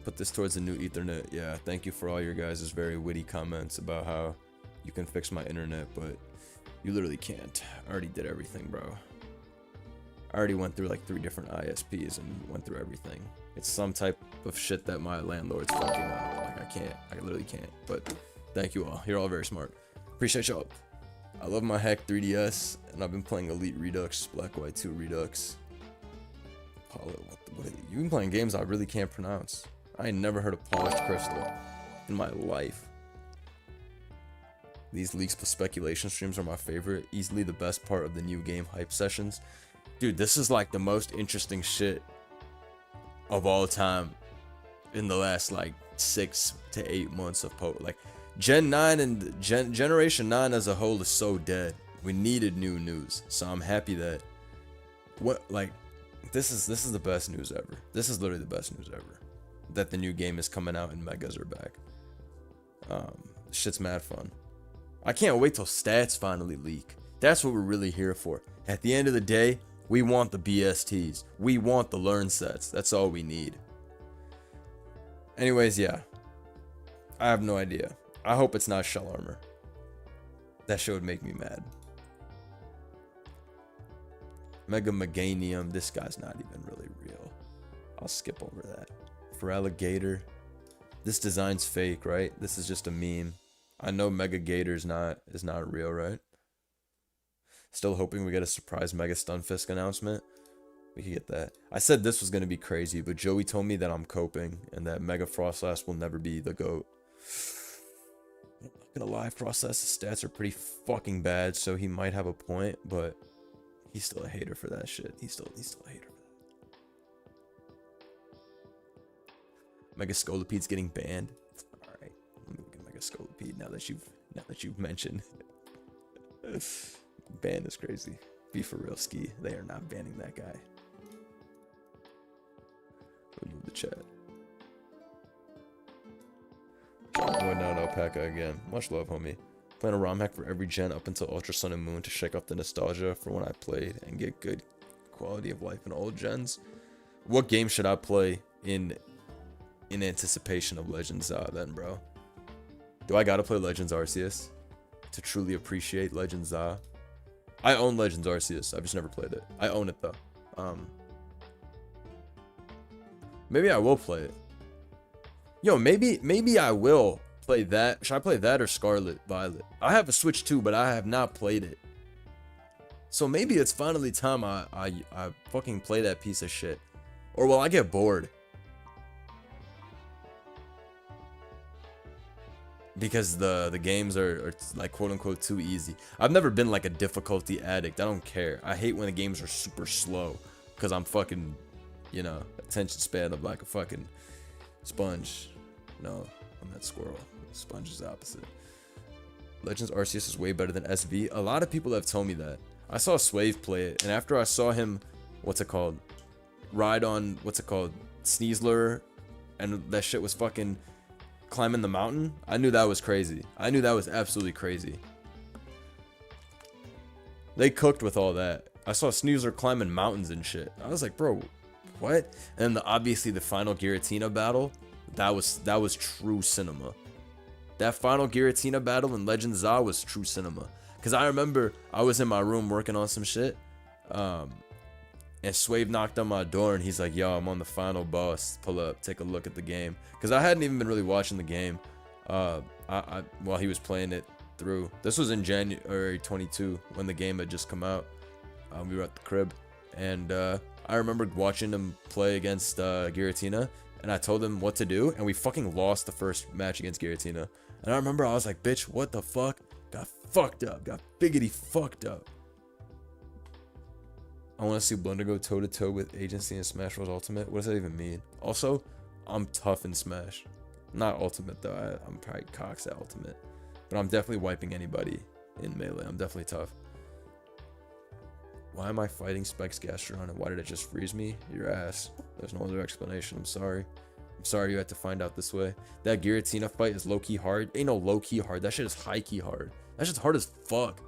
Speaker 1: Put this towards the new Ethernet. Yeah, thank you for all your guys' very witty comments about how you can fix my internet, but you literally can't. I already did everything, bro. I already went through like 3 different ISPs and went through everything. It's some type of shit that my landlord's fucking up. Like I literally can't. But thank you all. You're all very smart. Appreciate y'all. I love my Hack 3DS, and I've been playing Elite Redux, Black White 2 Redux. Apollo, you've been playing games I really can't pronounce. I ain't never heard of Polished Crystal in my life. These leaks plus speculation streams are my favorite. Easily the best part of the new game hype sessions. Dude, this is like the most interesting shit of all time in the last like 6 to 8 months of like Gen 9 and Generation 9 as a whole is so dead. We needed new news, so I'm happy that this is the best news ever. This is literally the best news ever. That the new game is coming out and megas are back. Shit's mad fun. I can't wait till stats finally leak. That's what we're really here for. At the end of the day, we want the BSTs. We want the learn sets. That's all we need. Anyways, yeah. I have no idea. I hope it's not shell armor. That shit would make me mad. Mega Meganium. This guy's not even really real. I'll skip over that. For Alligator. This design's fake, right? This is just a meme. I know Mega Gator is not real, right? Still hoping we get a surprise Mega Stunfisk announcement. We could get that. I said this was going to be crazy, but Joey told me that I'm coping and that Mega Frostlass will never be the GOAT. I'm not gonna lie, Frostlass's stats are pretty fucking bad, so he might have a point, but he's still a hater for that shit. He's still a hater for that. Mega Scolopede's getting banned. Alright, let me look at Mega Scolopede now that you've mentioned. Ban is crazy. Be for real, Ski. They are not banning that guy. Remove the chat. Going down Alpaca again. Much love, homie. Playing a ROM hack for every gen up until Ultra Sun and Moon to shake off the nostalgia for when I played and get good quality of life in old gens. What game should I play in anticipation of Legends then, bro? Do I gotta play Legends Arceus to truly appreciate Legends I own Legends Arceus. I've just never played it. I own it though. Maybe I will play it. Yo, maybe I will play that. Should I play that or Scarlet Violet? I have a Switch too, but I have not played it. So maybe it's finally time I fucking play that piece of shit. Or will I get bored? Because the games are like quote unquote too easy. I've never been like a difficulty addict. I don't care. I hate when the games are super slow. Because I'm fucking, you know, attention span of like a fucking sponge. No, I'm that squirrel. Sponge is the opposite. Legends Arceus is way better than SV. A lot of people have told me that. I saw Swave play it, and after I saw him, what's it called? Ride on, what's it called? Sneasler, and that shit was fucking climbing the mountain. I knew that was crazy. I knew that was absolutely crazy. They cooked with all that. I saw Sneasler climbing mountains and shit. I was like, bro, what? And obviously the final Giratina battle, that was true cinema. That final Giratina battle in Legend ZA was true cinema. Because I remember I was in my room working on some shit. And Swave knocked on my door and he's like, yo, I'm on the final boss. Pull up, take a look at the game. Because I hadn't even been really watching the game while he was playing it through. This was in January 22 when the game had just come out. We were at the crib. And I remember watching him play against Giratina. And I told him what to do. And we fucking lost the first match against Giratina. And I remember I was like, bitch, what the fuck? Got fucked up. Got biggity fucked up. I want to see Blunder go toe-to-toe with Agency in Smash Bros. Ultimate. What does that even mean? Also, I'm tough in Smash. Not Ultimate, though. I'm probably cocks at Ultimate. But I'm definitely wiping anybody in Melee. I'm definitely tough. Why am I fighting Spike's Gastron? And why did it just freeze me? Your ass. There's no other explanation. I'm sorry. I'm sorry you had to find out this way. That Giratina fight is low-key hard. Ain't no low-key hard. That shit is high-key hard. That shit's hard as fuck.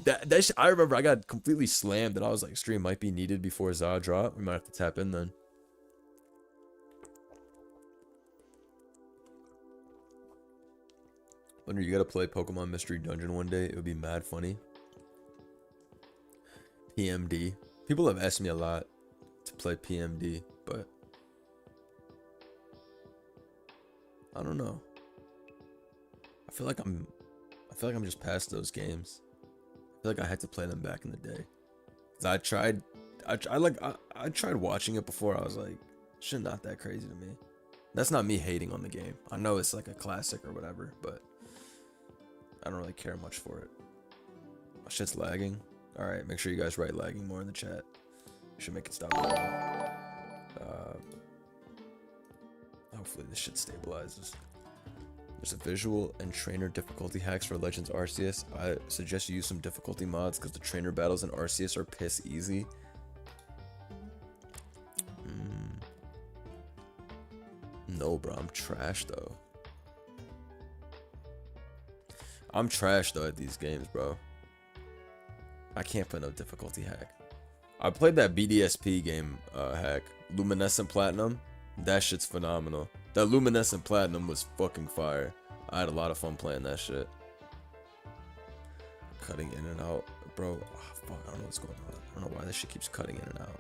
Speaker 1: that shit, I remember I got completely slammed and I was like, stream might be needed before ZA drop. We might have to tap in then. Wonder you gotta play Pokemon Mystery Dungeon one day. It would be mad funny. PMD. People have asked me a lot to play PMD, but I don't know. I feel like I'm just past those games. I feel like I had to play them back in the day. I tried watching it before. I was like, shit, not that crazy to me. That's not me hating on the game. I know it's like a classic or whatever, but I don't really care much for it. My shit's lagging. All right, make sure you guys write lagging more in the chat. Should make it stop. Hopefully this shit stabilizes. There's a visual and trainer difficulty hacks for Legends Arceus. I suggest you use some difficulty mods because the trainer battles in Arceus are piss easy. No, bro, I'm trash though. I'm trash though at these games, bro. I can't put no difficulty hack. I played that BDSP game hack, Luminescent Platinum. That shit's phenomenal. That Luminescent Platinum was fucking fire. I had a lot of fun playing that shit. Cutting in and out. Bro, oh, fuck, I don't know what's going on. I don't know why this shit keeps cutting in and out.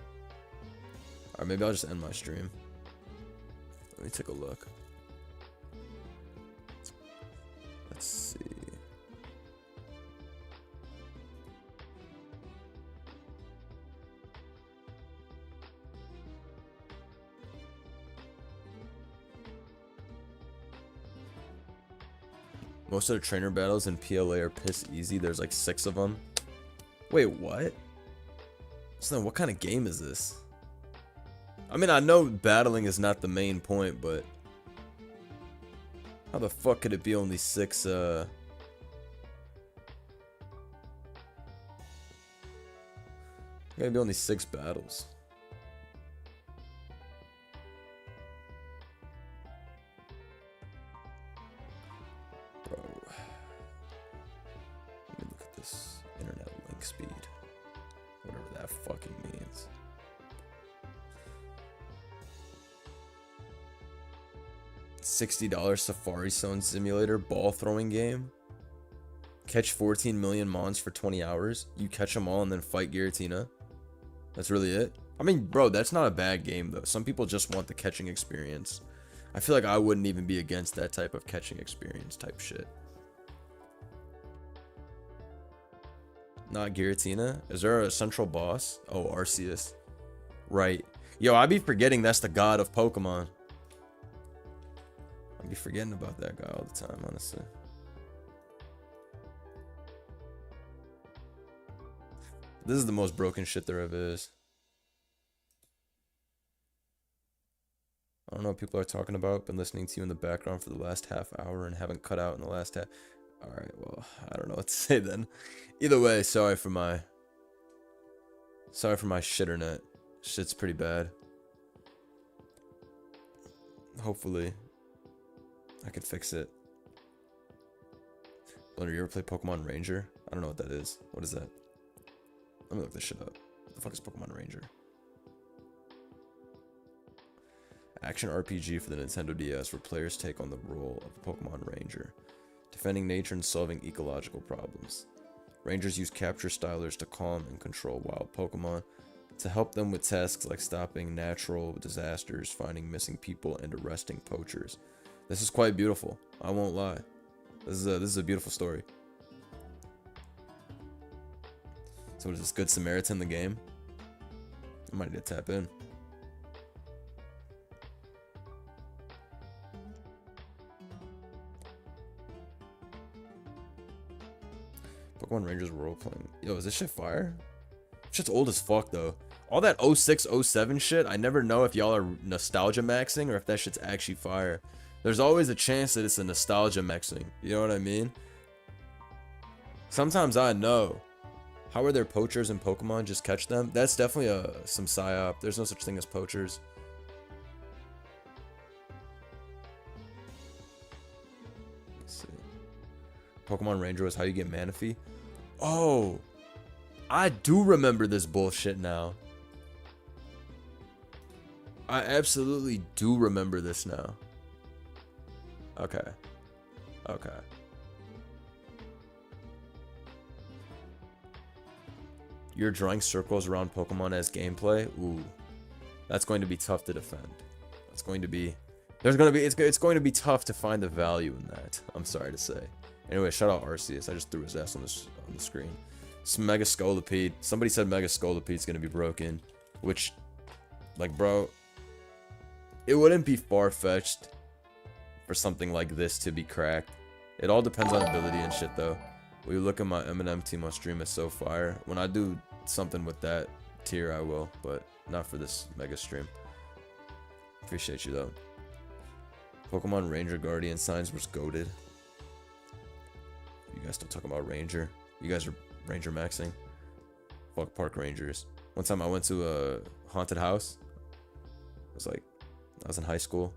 Speaker 1: Alright, maybe I'll just end my stream. Let me take a look. Let's see. Most of the trainer battles in PLA are piss easy. There's like 6 of them. Wait, what? So then what kind of game is this? I mean, I know battling is not the main point, but how the fuck could it be only 6, Gonna be only 6 battles. Bro. Let me look at this internet link speed. Whatever that fucking means. $60 Safari Zone Simulator ball throwing game. Catch 14 million mons for 20 hours. You catch them all and then fight Giratina. That's really it. I mean, bro, that's not a bad game, though. Some people just want the catching experience. I feel like I wouldn't even be against that type of catching experience type shit. Not Giratina? Is there a central boss? Oh, Arceus. Right. Yo, I be forgetting that's the god of Pokemon. I be forgetting about that guy all the time, honestly. This is the most broken shit there ever is. I don't know what people are talking about. Been listening to you in the background for the last half hour and haven't cut out in the last half. Alright, well, I don't know what to say then. Either way, sorry for my shitternet. Shit's pretty bad. Hopefully, I can fix it. Blender, you ever play Pokemon Ranger? I don't know what that is. What is that? Let me look this shit up. What the fuck is Pokemon Ranger? Action RPG for the Nintendo DS where players take on the role of a Pokemon Ranger, defending nature and solving ecological problems. Rangers use capture stylers to calm and control wild Pokemon, to help them with tasks like stopping natural disasters, finding missing people, and arresting poachers. This is quite beautiful. I won't lie. This is a beautiful story. So is this Good Samaritan the game? I might need to tap in. Pokemon Rangers role playing. Yo, is this shit fire? Shit's old as fuck though. All that 06, 07 shit, I never know if y'all are nostalgia maxing or if that shit's actually fire. There's always a chance that it's a nostalgia maxing. You know what I mean? Sometimes I know. How are there poachers in Pokemon? Just catch them? That's definitely some psyop. There's no such thing as poachers. Let's see. Pokemon Ranger was how you get Manaphy. Oh, I do remember this bullshit now. I absolutely do remember this now. Okay. Okay. You're drawing circles around Pokemon as gameplay? Ooh. That's going to be tough to defend. It's going to be... It's going to be tough to find the value in that. I'm sorry to say. Anyway, shout out Arceus. I just threw his ass on the screen. It's Mega Scolipede. Somebody said Mega Scolipede's gonna be broken. Which, like, bro... It wouldn't be far-fetched for something like this to be cracked. It all depends on ability and shit, though. When you look at my Eminem team on stream, it's so fire. When I do something with that tier, I will, but not for this mega stream. Appreciate you, though. Pokemon Ranger Guardian Signs was goated. You guys still talking about Ranger? You guys are Ranger maxing? Fuck Park Rangers. One time I went to a haunted house. It was like, I was in high school.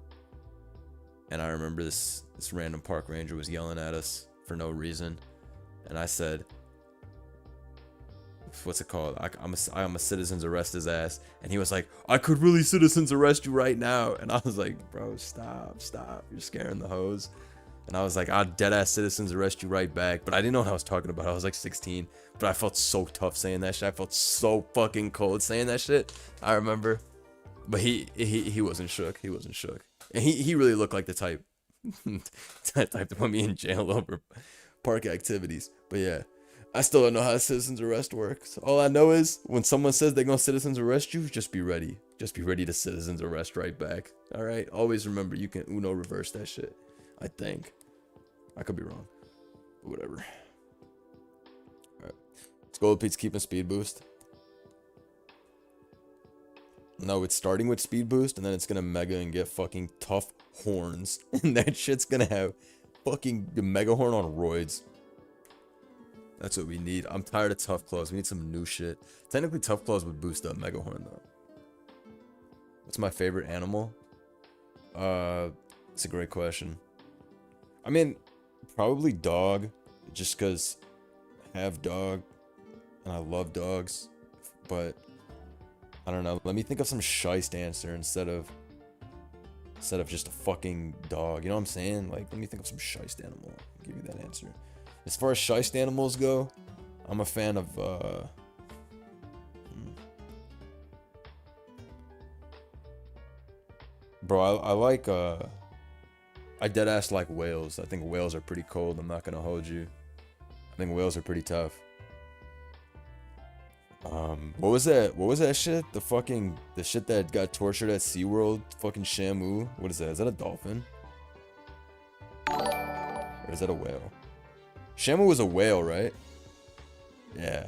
Speaker 1: And I remember this random park ranger was yelling at us for no reason. And I said, what's it called? I'm a citizen's arrest his ass. And he was like, I could really citizen's arrest you right now. And I was like, bro, stop. You're scaring the hoes. And I was like, I'll dead ass citizens arrest you right back. But I didn't know what I was talking about. I was like 16. But I felt so tough saying that shit. I felt so fucking cold saying that shit. I remember. But he wasn't shook. He wasn't shook. And he really looked like the type to put me in jail over park activities. But yeah, I still don't know how citizens arrest works. All I know is when someone says they're gonna citizens arrest you, just be ready. Just be ready to citizens arrest right back. All right. Always remember you can Uno reverse that shit. I think. I could be wrong. But whatever. All right. Scoliped's keeping speed boost. No, it's starting with speed boost, and then it's gonna mega and get fucking tough horns. And that shit's gonna have fucking mega horn on roids. That's what we need. I'm tired of tough claws. We need some new shit. Technically, tough claws would boost up mega horn, though. What's my favorite animal? It's a great question. I mean, probably dog. Just because I have dog, and I love dogs. But... I don't know. Let me think of some shite answer instead of just a fucking dog. You know what I'm saying? Like, let me think of some shite animal. I'll give you that answer. As far as shiest animals go, I'm a fan of bro, I like I dead ass like whales. I think whales are pretty cold. I'm not gonna hold you. I think whales are pretty tough. What was that? What was that shit? The shit that got tortured at SeaWorld? Fucking Shamu. What is that? Is that a dolphin? Or is that a whale? Shamu was a whale, right? Yeah.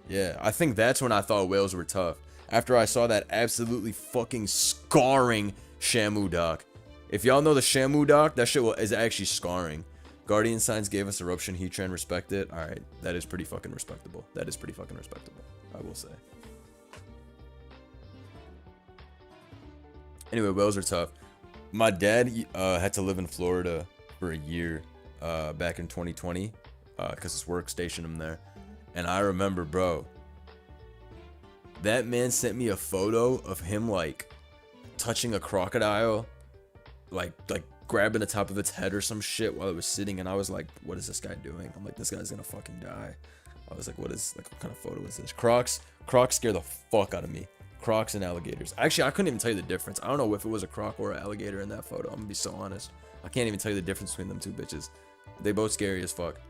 Speaker 1: Yeah. I think that's when I thought whales were tough. After I saw that absolutely fucking scarring Shamu doc. If y'all know the Shamu doc, that shit is actually scarring. Guardian Signs gave us Eruption Heatran, respect it. Alright, that is pretty fucking respectable. That is pretty fucking respectable, I will say. Anyway, whales are tough. My dad had to live in Florida for a year back in 2020 because his work stationed him there. And I remember, bro, that man sent me a photo of him like touching a crocodile, like grabbing the top of its head or some shit while it was sitting, and I was like, what is this guy doing? I'm like, this guy's gonna fucking die. I was like, what kind of photo is this? Crocs scare the fuck out of me. Crocs and alligators. Actually, I couldn't even tell you the difference. I don't know if it was a croc or an alligator in that photo. I'm gonna be so honest. I can't even tell you the difference between them two bitches. They both scary as fuck.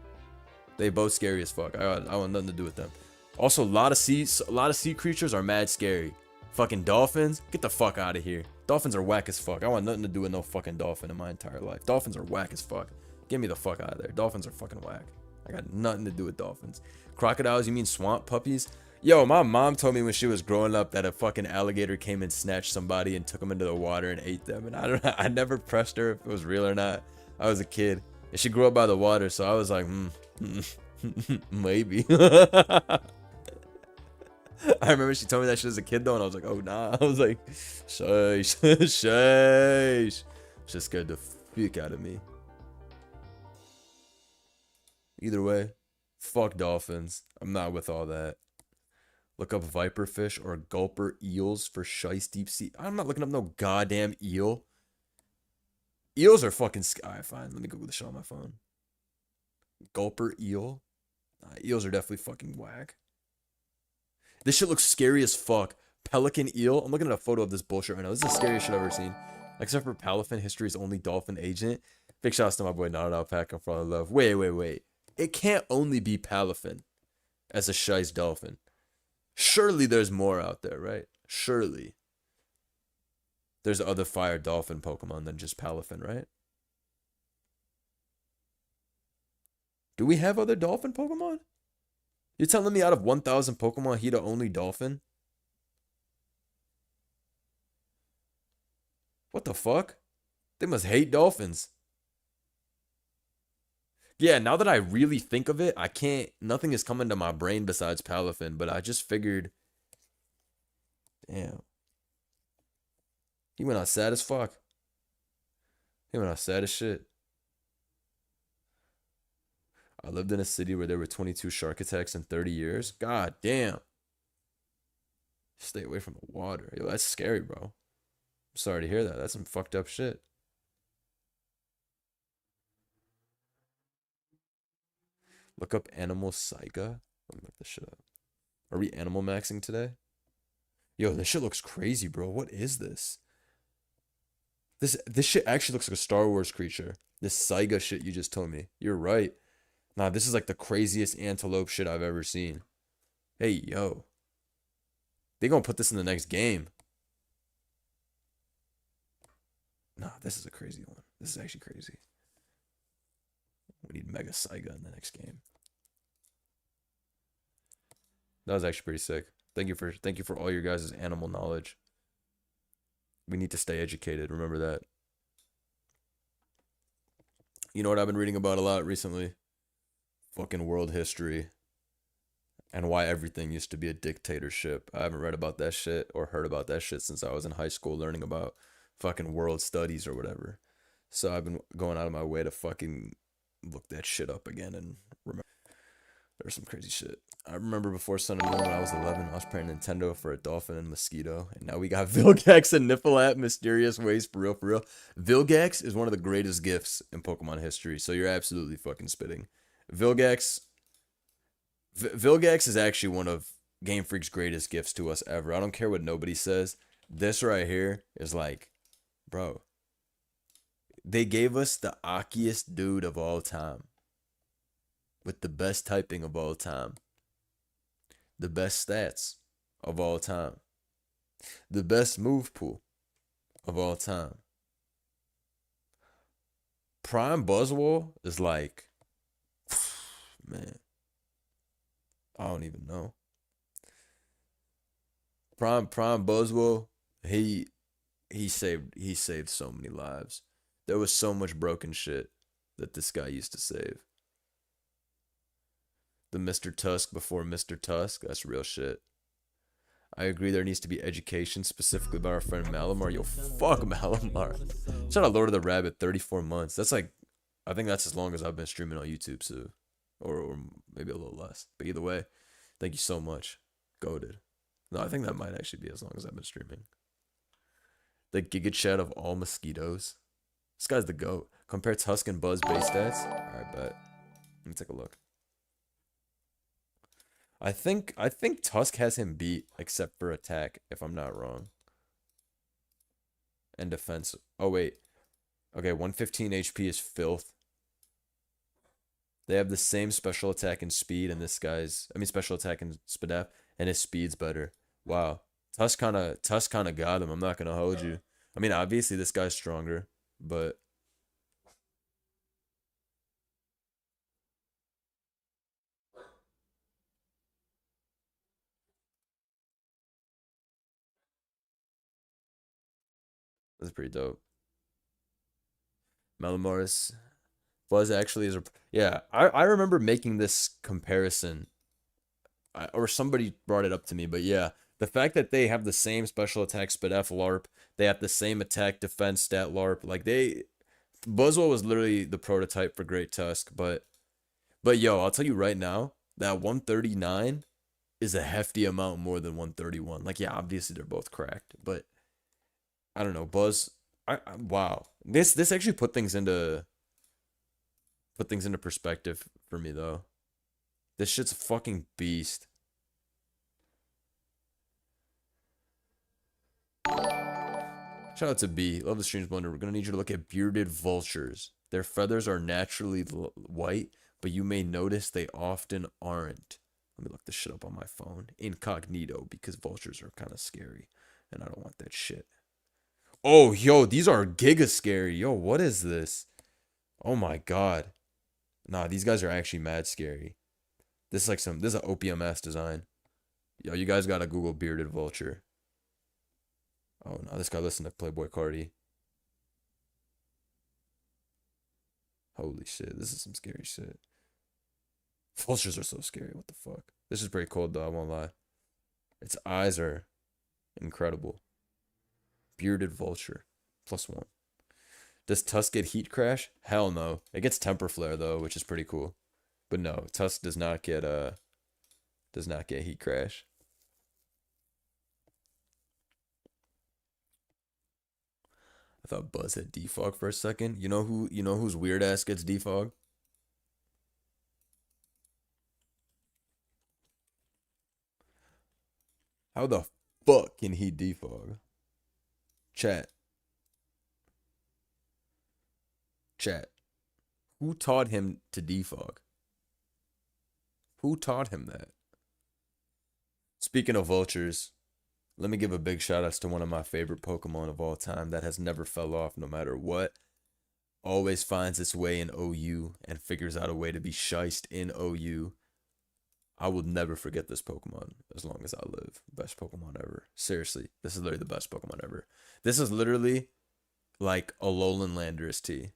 Speaker 1: They both scary as fuck. I want nothing to do with them. Also, a lot of sea creatures are mad scary. Fucking dolphins, get the fuck out of here. Dolphins are whack as fuck. I want nothing to do with no fucking dolphin in my entire life. Dolphins are whack as fuck. Get me the fuck out of there. Dolphins are fucking whack. I got nothing to do with dolphins. Crocodiles, you mean swamp puppies? Yo, my mom told me when she was growing up that a fucking alligator came and snatched somebody and took them into the water and ate them. And I never pressed her if it was real or not. I was a kid. And she grew up by the water, so I was like, maybe. I remember she told me that shit as a kid though, and I was like, oh nah. I was like, shush, shush. Just scared the fuck out of me. Either way, fuck dolphins. I'm not with all that. Look up viperfish or gulper eels for shice deep sea. I'm not looking up no goddamn eel. Eels are fucking alright, fine. Let me Google the shit on my phone. Gulper eel. Nah, eels are definitely fucking whack. This shit looks scary as fuck. Pelican eel. I'm looking at a photo of this bullshit right now. This is the scariest shit I've ever seen. Except for Palafin, history's only dolphin agent. Big shouts to my boy Not Alpaca for all the love. Wait. It can't only be Palafin as a shice dolphin. Surely there's more out there, right? Surely. There's other fire dolphin Pokemon than just Palafin, right? Do we have other dolphin Pokemon? You're telling me out of 1,000 Pokemon, he the only dolphin? What the fuck? They must hate dolphins. Yeah, now that I really think of it, I can't... Nothing is coming to my brain besides Palafin, but I just figured... Damn. He went out sad as fuck. He went out sad as shit. I lived in a city where there were 22 shark attacks in 30 years. God damn. Stay away from the water. Yo, that's scary, bro. I'm sorry to hear that. That's some fucked up shit. Look up Animal Saiga. Let me look this shit up. Are we animal maxing today? Yo, this shit looks crazy, bro. What is this? This shit actually looks like a Star Wars creature. This Saiga shit you just told me. You're right. Nah, this is like the craziest antelope shit I've ever seen. Hey, yo. They gonna put this in the next game. Nah, this is a crazy one. This is actually crazy. We need Mega Saiga in the next game. That was actually pretty sick. Thank you for all your guys' animal knowledge. We need to stay educated. Remember that. You know what I've been reading about a lot recently? Fucking world history. And why everything used to be a dictatorship. I haven't read about that shit or heard about that shit since I was in high school learning about fucking world studies or whatever. So I've been going out of my way to fucking look that shit up again and remember. There's some crazy shit. I remember before Sun and Moon when I was 11, I was playing Nintendo for a dolphin and mosquito. And now we got Vilgax and Nifflet mysterious ways, for real, for real. Vilgax is one of the greatest gifts in Pokemon history. So you're absolutely fucking spitting. Vilgax. Vilgax is actually one of Game Freak's greatest gifts to us ever. I don't care what nobody says. This right here is like, bro. They gave us the ockiest dude of all time. With the best typing of all time. The best stats of all time. The best move pool of all time. Prime Buzzwole is like, man, I don't even know. Prime Buzzwole, he saved so many lives. There was so much broken shit that this guy used to save. The Mr. Tusk before Mr. Tusk, that's real shit. I agree there needs to be education, specifically about our friend Malamar. Yo, fuck Malamar. Shout out Lord of the Rabbit, 34 months. That's like, I think that's as long as I've been streaming on YouTube, so. Or maybe a little less. But either way, thank you so much. Goated. No, I think that might actually be as long as I've been streaming. The Giga Chat of all mosquitoes. This guy's the GOAT. Compare Tusk and Buzz base stats. Alright, bet. Let me take a look. I think Tusk has him beat, except for attack, if I'm not wrong. And defense. Oh, wait. Okay, 115 HP is filth. They have the same special attack and speed, and this guy's... I mean, special attack and Spadaf, and his speed's better. Wow. Tusk kind of got him. I'm not going to hold you. I mean, obviously, this guy's stronger, but... That's pretty dope. Malamoris. Buzz actually is a... Yeah, I remember making this comparison. Or somebody brought it up to me, but yeah. The fact that they have the same special attack Spadef LARP. They have the same attack defense stat LARP. Like, they... Buzzwole was literally the prototype for Great Tusk, but yo, I'll tell you right now, that 139 is a hefty amount more than 131. Like, yeah, obviously they're both cracked, but... I don't know, Buzz. Wow. This actually put things into perspective for me though. This shit's a fucking beast. Shout out to B. Love the streams, Blender. We're gonna need you to look at bearded vultures. Their feathers are naturally white, but you may notice they often aren't. Let me look this shit up on my phone. Incognito, because vultures are kind of scary. And I don't want that shit. Oh, yo, these are giga scary. Yo, what is this? Oh my god. Nah, these guys are actually mad scary. This is like this is an opium ass design. Yo, you guys gotta Google bearded vulture. Oh no, this guy listened to Playboy Cardi. Holy shit, this is some scary shit. Vultures are so scary, what the fuck? This is pretty cool though, I won't lie. Its eyes are incredible. Bearded vulture. +1. Does Tusk get heat crash? Hell no. It gets temper flare though, which is pretty cool. But no, Tusk does not get heat crash. I thought Buzz had defog for a second. You know whose weird ass gets defog? How the fuck can he defog? Chat. Who taught him to defog? Who taught him that? Speaking of vultures, let me give a big shout out to one of my favorite Pokemon of all time that has never fell off no matter what. Always finds its way in OU and figures out a way to be shiced in OU. I will never forget this Pokemon as long as I live. Best Pokemon ever. Seriously, this is literally the best Pokemon ever. This is literally like a Alolan Landorus T.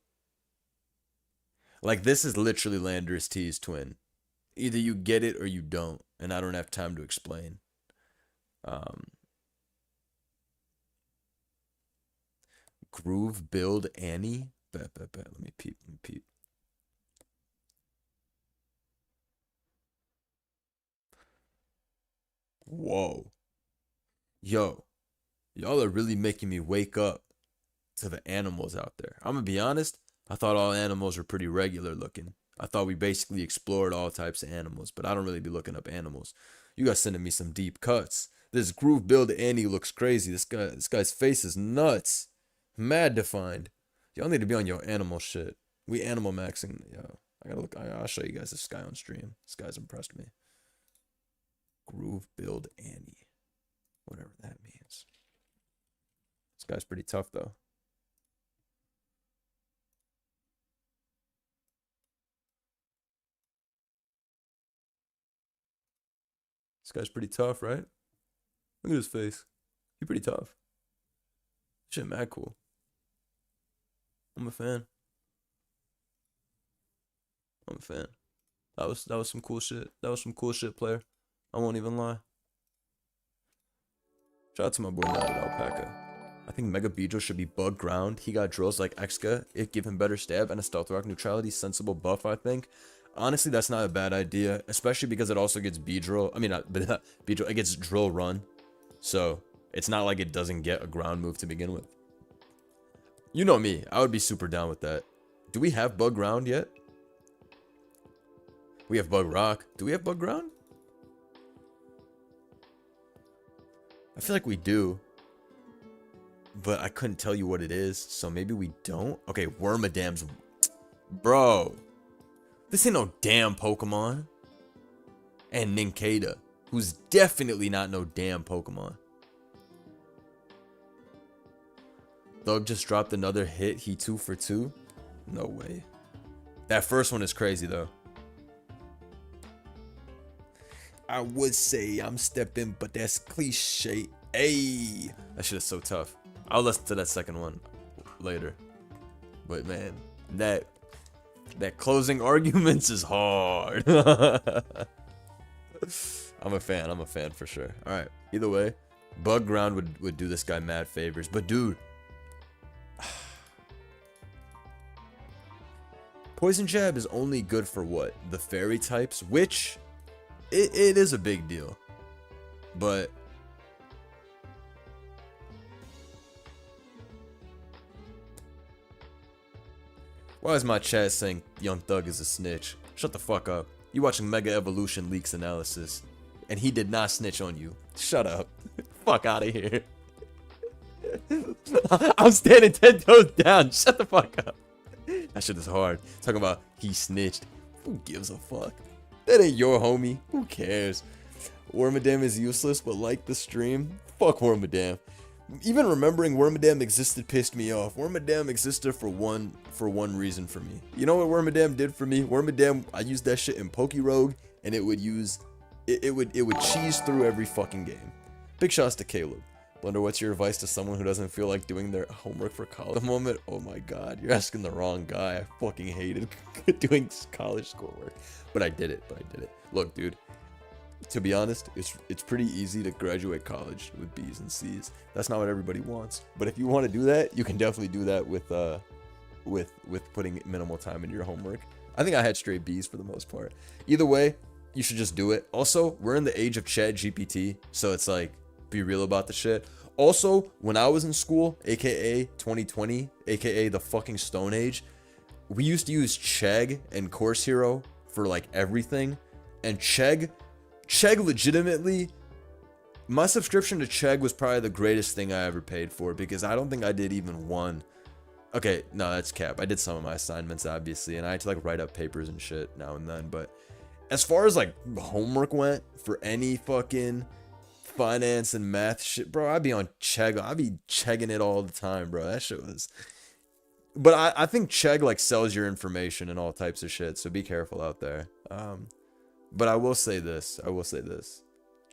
Speaker 1: Like, this is literally Landorus T's twin. Either you get it or you don't, and I don't have time to explain. Groove build Annie? Bet. Let me peep. Whoa. Yo. Y'all are really making me wake up to the animals out there. I'm gonna be honest, I thought all animals were pretty regular looking. I thought we basically explored all types of animals, but I don't really be looking up animals. You guys sending me some deep cuts. This groove build Annie looks crazy. This guy's face is nuts. Mad defined. Y'all need to be on your animal shit. We animal maxing. Yo, I gotta look. I'll show you guys this guy on stream. This guy's impressed me. Groove build Annie. Whatever that means. This guy's pretty tough though. This guy's pretty tough, right? Look at his face. He's pretty tough. Shit, mad cool. I'm a fan. I'm a fan. That was some cool shit. That was some cool shit, player. I won't even lie. Shout out to my boy Natted Alpaca. I think Mega Beedrill should be bug ground. He got drills like Exca. It give him better stab and a stealth rock neutrality. Sensible buff, I think. Honestly, that's not a bad idea, especially because it also gets Beedrill. I mean, not Beedrill. It gets drill run, so it's not like it doesn't get a ground move to begin with. You know me. I would be super down with that. Do we have bug ground yet? We have bug rock. Do we have bug ground? I feel like we do, but I couldn't tell you what it is, so maybe we don't. Okay, Wormadam's, bro. This ain't no damn Pokemon. And Nincada, who's definitely not no damn Pokemon. Thug just dropped another hit. He 2 for 2. No way. That first one is crazy though. I would say I'm stepping, but that's cliche. Hey, that shit is so tough. I'll listen to that second one later. But man, that closing arguments is hard. I'm a fan for sure. All right, either way, bug ground would do this guy mad favors. But dude, poison jab is only good for what? The fairy types, which it is a big deal. But why is my chat saying Young Thug is a snitch? Shut the fuck up. You watching Mega Evolution Leaks analysis, and he did not snitch on you. Shut up. Fuck out of here. I'm standing 10 toes down. Shut the fuck up. That shit is hard. Talking about he snitched. Who gives a fuck? That ain't your homie. Who cares? Wormadam is useless, but like the stream, fuck Wormadam. Even remembering Wormadam existed pissed me off. Wormadam existed for one reason for me. You know what Wormadam did for me? Wormadam, I used that shit in Pokerogue, and it would cheese through every fucking game. Big shouts to Caleb. Blunder, what's your advice to someone who doesn't feel like doing their homework for college? At the moment, oh my god, you're asking the wrong guy. I fucking hated doing college schoolwork, but I did it. Look, dude. To be honest, it's pretty easy to graduate college with B's and C's. That's not what everybody wants. But if you want to do that, you can definitely do that with putting minimal time into your homework. I think I had straight B's for the most part. Either way, you should just do it. Also, we're in the age of Chat GPT, so it's like, be real about the shit. Also, when I was in school, aka 2020, aka the fucking Stone Age, we used to use Chegg and Course Hero for like everything. And Chegg legitimately, my subscription to Chegg was probably the greatest thing I ever paid for, because I don't think I did even one. Okay, no, that's cap. I did some of my assignments, obviously, and I had to like write up papers and shit now and then. But as far as like homework went for any fucking finance and math shit, bro, I'd be on Chegg. I'd be chegging it all the time, bro. That shit was. But I think Chegg like sells your information and all types of shit, so be careful out there. But I will say this.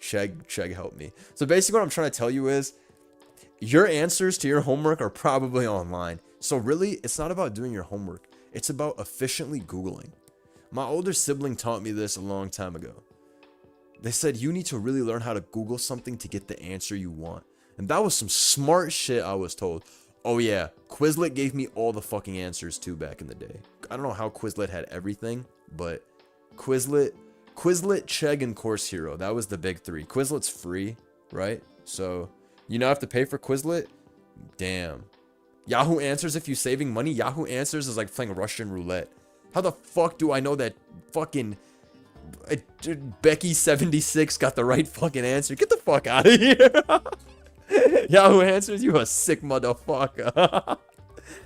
Speaker 1: Chegg helped me. So basically what I'm trying to tell you is, your answers to your homework are probably online. So really, it's not about doing your homework. It's about efficiently Googling. My older sibling taught me this a long time ago. They said you need to really learn how to Google something to get the answer you want. And that was some smart shit I was told. Oh yeah, Quizlet gave me all the fucking answers too back in the day. I don't know how Quizlet had everything, but Quizlet, Chegg, and Course Hero, that was the big three. Quizlet's free, right? So you now have to pay for Quizlet? Damn. Yahoo Answers, if you're saving money, Yahoo Answers is like playing Russian roulette. How the fuck do I know that fucking Becky76 got the right fucking answer? Get the fuck out of here. Yahoo Answers, you a sick motherfucker.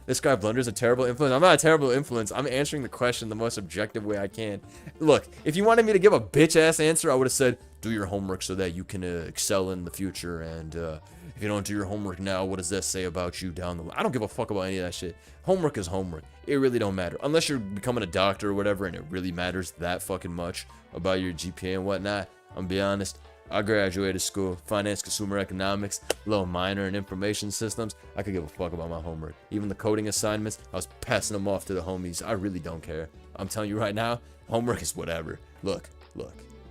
Speaker 1: This guy blunders a terrible influence. I'm not a terrible influence. I'm answering the question the most objective way I can. Look, if you wanted me to give a bitch-ass answer, I would have said, do your homework so that you can excel in the future. And if you don't do your homework now, what does that say about you down the line? I don't give a fuck about any of that shit. Homework is homework. It really don't matter. Unless you're becoming a doctor or whatever, and it really matters that fucking much about your GPA and whatnot. I'm be honest. I graduated school, finance, consumer economics, little minor in information systems. I could give a fuck about my homework. Even the coding assignments, I was passing them off to the homies. I really don't care. I'm telling you right now, homework is whatever. Look.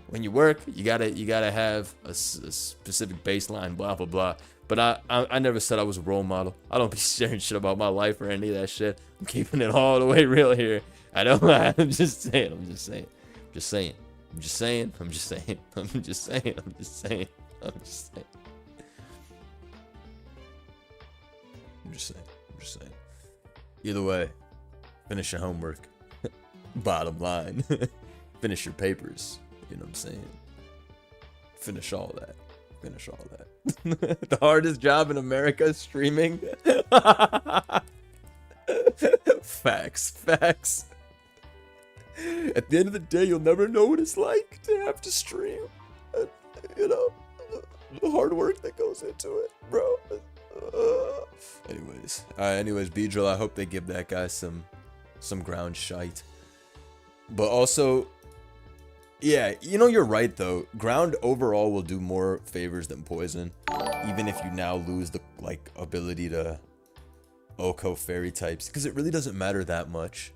Speaker 1: When you work, you gotta have a specific baseline, blah blah blah. But I never said I was a role model. I don't be sharing shit about my life or any of that shit. I'm keeping it all the way real here. I don't. I'm just saying. I'm just saying. Either way, finish your homework. Bottom line. Finish your papers. You know what I'm saying? Finish all that. The hardest job in America is streaming. Facts. At the end of the day, you'll never know what it's like to have to stream. You know, the hard work that goes into it, bro. Anyways, B-Drill, I hope they give that guy some ground shite. But also, yeah, you know, you're right, though. Ground overall will do more favors than poison. Even if you now lose the, ability to Oko fairy types. Because it really doesn't matter that much.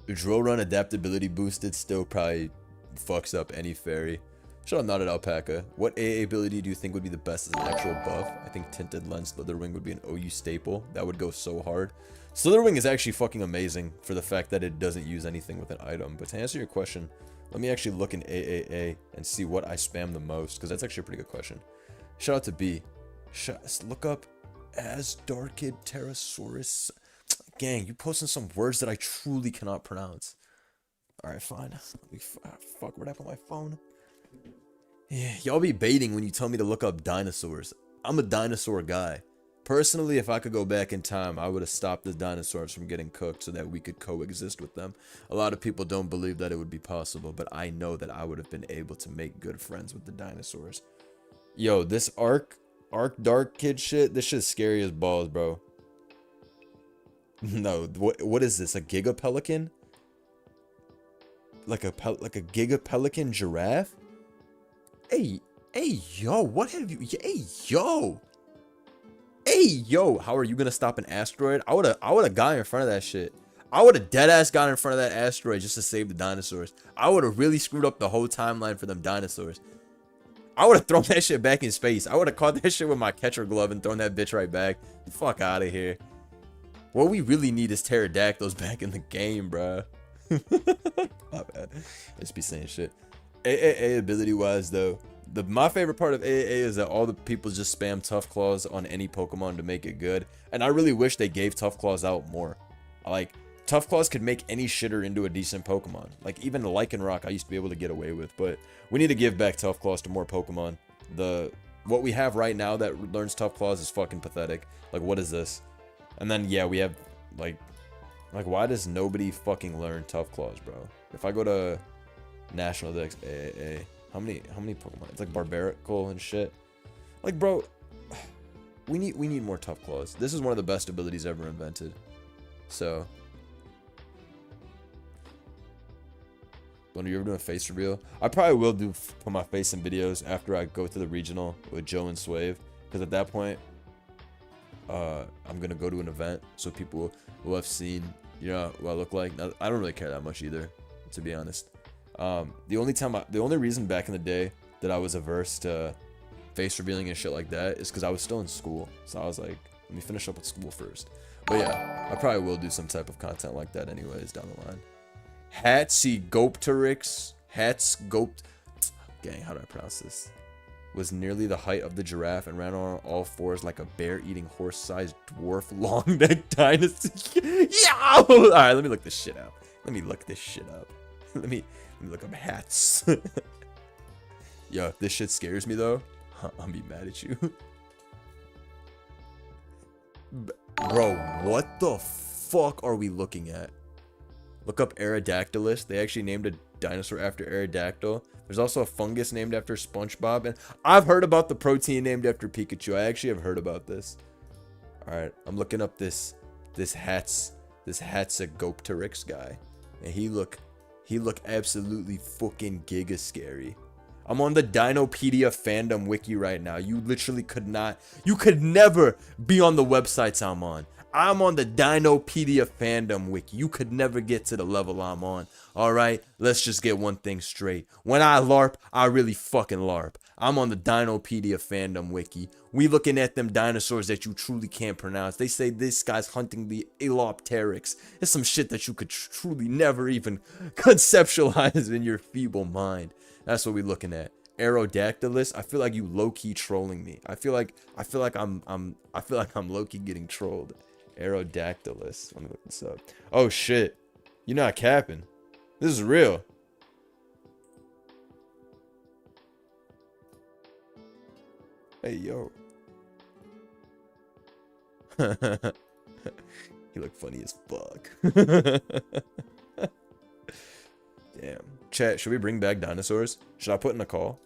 Speaker 1: Drill Run adaptability boosted still probably fucks up any fairy. Shout out Knotted Alpaca. What AA ability do you think would be the best as an actual buff? I think Tinted Lens Slitherwing would be an OU staple. That would go so hard. Slitherwing is actually fucking amazing for the fact that it doesn't use anything with an item. But to answer your question, let me actually look in AAA and see what I spam the most, because that's actually a pretty good question. Shout out to B. Look up Asdarkid Pterosaurus. Gang, you posting some words that I truly cannot pronounce. Alright, fine. Fuck, where'd I put my phone? Yeah, y'all be baiting when you tell me to look up dinosaurs. I'm a dinosaur guy. Personally, if I could go back in time, I would have stopped the dinosaurs from getting cooked so that we could coexist with them. A lot of people don't believe that it would be possible, but I know that I would have been able to make good friends with the dinosaurs. Yo, this Arc Dark Kid shit, this shit's scary as balls, bro. No, what is this? A Giga Pelican? Like a Giga Pelican giraffe? Hey, yo, what have you? Hey, yo, how are you gonna stop an asteroid? I would've got in front of that shit. I would've deadass got in front of that asteroid just to save the dinosaurs. I would've really screwed up the whole timeline for them dinosaurs. I would've thrown that shit back in space. I would've caught that shit with my catcher glove and thrown that bitch right back. Fuck out of here. What we really need is pterodactyls back in the game, bruh. My bad. I just be saying shit. AAA ability wise though, my favorite part of AAA is that all the people just spam Tough Claws on any Pokemon to make it good. And I really wish they gave Tough Claws out more. Like, Tough Claws could make any shitter into a decent Pokemon. Like, even the Lycanroc I used to be able to get away with. But we need to give back Tough Claws to more Pokemon. What we have right now that learns Tough Claws is fucking pathetic. Like, what is this? And then, yeah, we have, like, why does nobody fucking learn Tough Claws, bro? If I go to National Dex AAA, how many Pokemon? It's like Barbarical and shit. Like, bro, we need more Tough Claws. This is one of the best abilities ever invented. So, when are you ever doing a face reveal? I probably will put my face in videos after I go to the regional with Joe and Swave, because at that point, I'm gonna go to an event, so people will have seen, you know, what I look like. Now, I don't really care that much either, to be honest. The only reason back in the day that I was averse to face revealing and shit like that is because I was still in school. So I was like, let me finish up with school first. But yeah, I probably will do some type of content like that anyways down the line. Hatsygopteryx, gang, how do I pronounce this? Was nearly the height of the giraffe and ran on all fours like a bear eating horse-sized dwarf long-necked dynasty. Yeah! Alright, let me look this shit up. Let me look this shit up. Let me look up hats. Yo, if this shit scares me though, I'll be mad at you. Bro, what the fuck are we looking at? Look up Aerodactylus. They actually named a dinosaur after Aerodactyl. There's also a fungus named after SpongeBob. And I've heard about the protein named after Pikachu. I actually have heard about this. Alright, I'm looking up this Hatsagopteryx guy. And he look absolutely fucking giga scary. I'm on the Dinopedia fandom wiki right now. You literally could never be on the websites I'm on. I'm on the Dinopedia fandom wiki. You could never get to the level I'm on. Alright, let's just get one thing straight. When I LARP, I really fucking LARP. I'm on the Dinopedia fandom wiki. We looking at them dinosaurs that you truly can't pronounce. They say this guy's hunting the Elopteryx. It's some shit that you could truly never even conceptualize in your feeble mind. That's what we looking at. Aerodactylus. I feel like you low-key trolling me. I feel like I'm low-key getting trolled. Aerodactylus. Let me look this up. Oh shit. You're not capping. This is real. Hey yo. You look funny as fuck. Damn. Chat, should we bring back dinosaurs? Should I put in a call?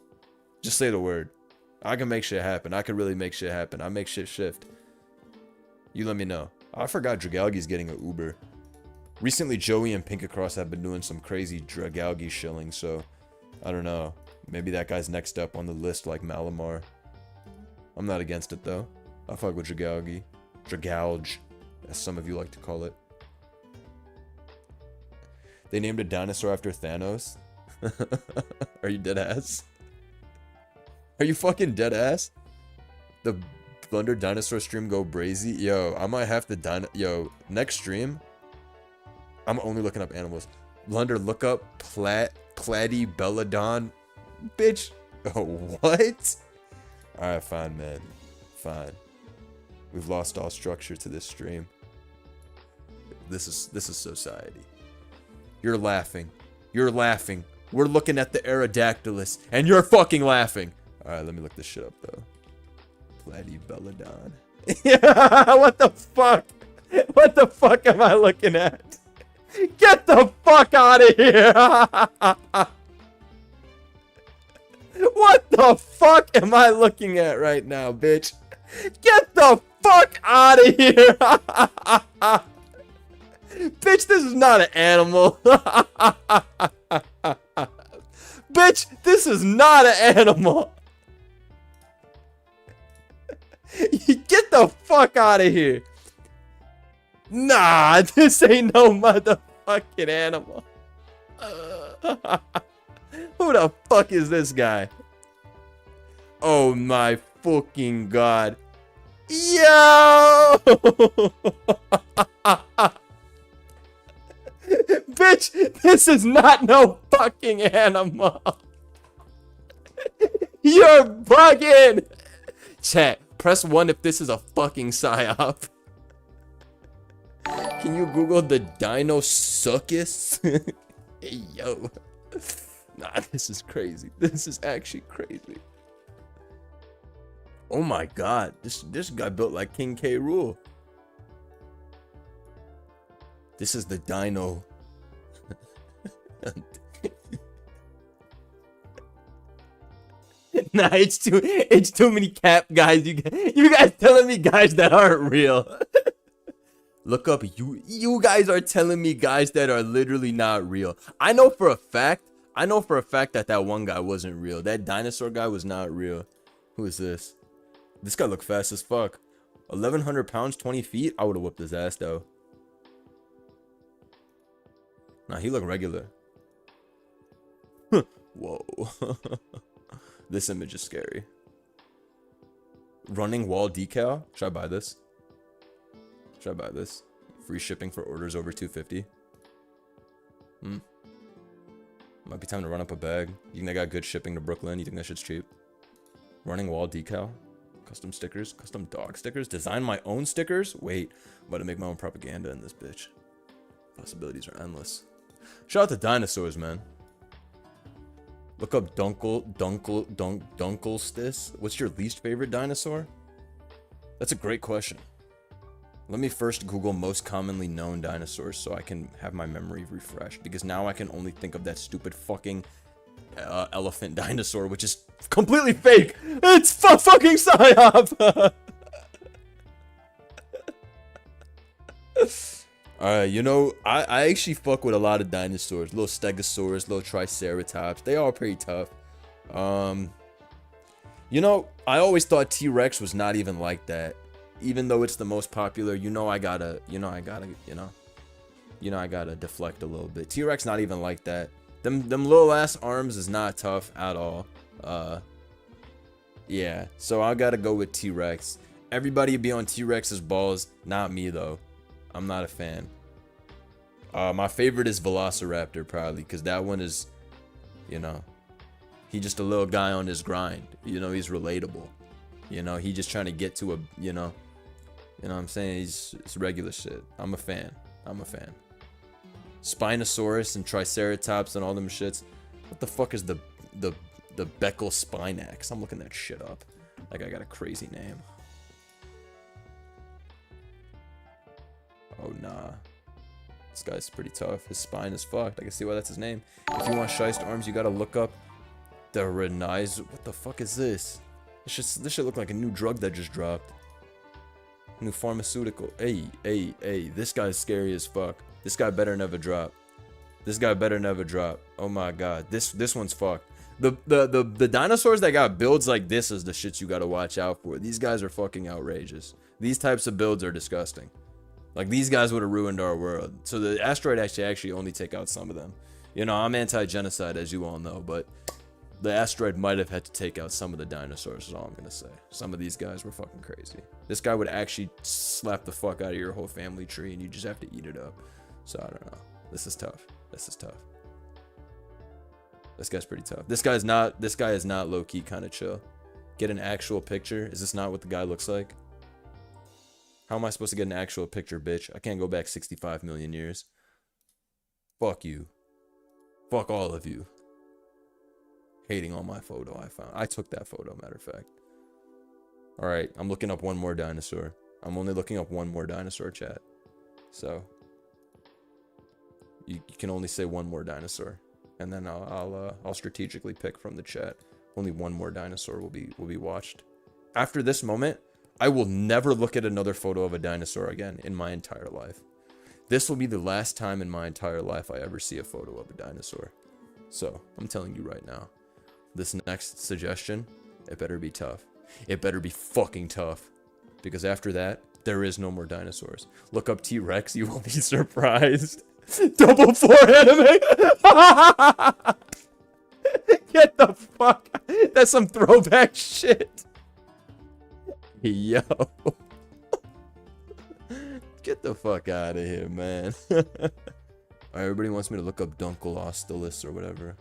Speaker 1: Just say the word. I can make shit happen. I can really make shit happen. I make shit shift. You let me know. I forgot Dragalge's getting an Uber. Recently, Joey and Pinkacross have been doing some crazy Dragalge shilling, so I don't know. Maybe that guy's next up on the list like Malamar. I'm not against it though. I fuck with Dragalge. Dragalge, as some of you like to call it. They named a dinosaur after Thanos. Are you dead ass? Are you fucking dead ass? The Blunder dinosaur stream go brazy. Yo, I might have to yo, next stream, I'm only looking up animals. Blunder, look up Platybeladon. Bitch. Oh, what? Alright, fine, man. Fine. We've lost all structure to this stream. This is society. You're laughing. You're laughing. We're looking at the Aerodactylus, and you're fucking laughing. Alright, let me look this shit up, though. Platybeladon. Yeah, what the fuck? What the fuck am I looking at? Get the fuck out of here! What the fuck am I looking at right now, bitch? Get the fuck out of here! Bitch, this is not an animal. Bitch, this is not an animal. Get the fuck out of here. Nah, this ain't no motherfucking animal. Who the fuck is this guy? Oh my fucking god. Yo! Bitch, this is not no fucking animal. You're bugging. Chat, press 1 if this is a fucking psyop. Can you Google the Dinosuchus? Hey, yo. Nah, this is crazy. This is actually crazy. Oh my god. This guy built like King K. Rool. This is the Dino. Nah, it's too many cap guys. You guys telling me guys that aren't real. Look up, you guys are telling me guys that are literally not real. I know for a fact that that one guy wasn't real. That dinosaur guy was not real. Who is this? This guy look fast as fuck. 1,100 pounds, 20 feet. I would have whipped his ass though. Nah, he look regular. Whoa. This image is scary. Running wall decal. Should I buy this? Should I buy this? Free shipping for orders over 250. Might be time to run up a bag. You think they got good shipping to Brooklyn? You think that shit's cheap? Running wall decal. Custom stickers. Custom dog stickers. Design my own stickers? Wait. I'm about to make my own propaganda in this bitch. Possibilities are endless. Shout out to dinosaurs, man. Look up Dunkelstis. What's your least favorite dinosaur? That's a great question. Let me first Google most commonly known dinosaurs so I can have my memory refreshed. Because now I can only think of that stupid fucking elephant dinosaur, which is completely fake. It's fucking Psyop. Alright, you know, I actually fuck with a lot of dinosaurs. Little Stegosaurus, little Triceratops. They all pretty tough. You know, I always thought T-Rex was not even like that. Even though it's the most popular, I gotta deflect a little bit. T-Rex not even like that. Them little ass arms is not tough at all. Yeah, so I gotta go with T-Rex. Everybody be on T-Rex's balls, not me though. I'm not a fan. My favorite is Velociraptor probably, because that one is, he just a little guy on his grind. He's relatable. He just trying to get to a, you know what I'm saying? It's regular shit. I'm a fan. Spinosaurus and Triceratops and all them shits. What the fuck is the Beckel Spinax? I'm looking that shit up. Like I got a crazy name. Oh nah. This guy's pretty tough. His spine is fucked. I can see why that's his name. If you want Scheist arms, you gotta look up the Renize. What the fuck is this? This shit look like a new drug that just dropped. New pharmaceutical. Hey. This guy's scary as fuck. This guy better never drop. Oh my god. This one's fucked. The dinosaurs that got builds like this is the shit you gotta watch out for. These guys are fucking outrageous. These types of builds are disgusting. Like, these guys would have ruined our world. So the asteroid actually only take out some of them. I'm anti-genocide, as you all know, but the asteroid might have had to take out some of the dinosaurs, is all I'm gonna say. Some of these guys were fucking crazy. This guy would actually slap the fuck out of your whole family tree, and you just have to eat it up. So, I don't know. This is tough. This guy's pretty tough. This guy is not low-key kind of chill. Get an actual picture. Is this not what the guy looks like? How am I supposed to get an actual picture, bitch? I can't go back 65 million years. Fuck you. Fuck all of you. Hating on my photo I found. I took that photo, matter of fact. Alright, I'm looking up one more dinosaur. I'm only looking up one more dinosaur, chat. So, you can only say one more dinosaur. And then I'll strategically pick from the chat. Only one more dinosaur will be watched. After this moment, I will never look at another photo of a dinosaur again in my entire life. This will be the last time in my entire life I ever see a photo of a dinosaur. So, I'm telling you right now. This next suggestion, it better be tough. It better be fucking tough. Because after that, there is no more dinosaurs. Look up T-Rex, you will be surprised. Double 4 anime! Get the fuck. That's some throwback shit. Yo. Get the fuck out of here, man. Alright, everybody wants me to look up Dunkelostilus or whatever.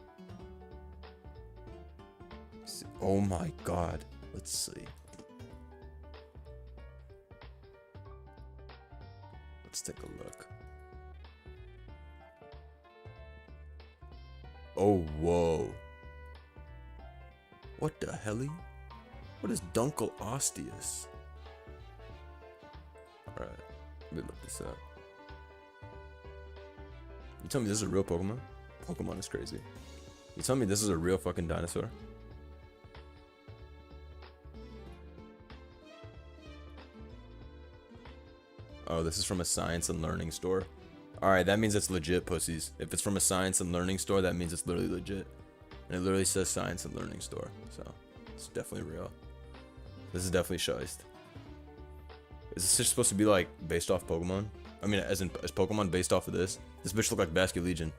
Speaker 1: Oh my god. Let's see. Let's take a look. Oh, whoa. What the helly? What is Dunkelostilus? Alright, let me look this up. You tell me this is a real Pokemon? Pokemon is crazy. You tell me this is a real fucking dinosaur? Oh, this is from a science and learning store. Alright, that means it's legit, pussies. If it's from a science and learning store, that means it's literally legit. And it literally says science and learning store. So, it's definitely real. This is definitely Scheist. Is this just supposed to be like based off Pokemon? I mean, is Pokemon based off of this? This bitch look like Basculegion.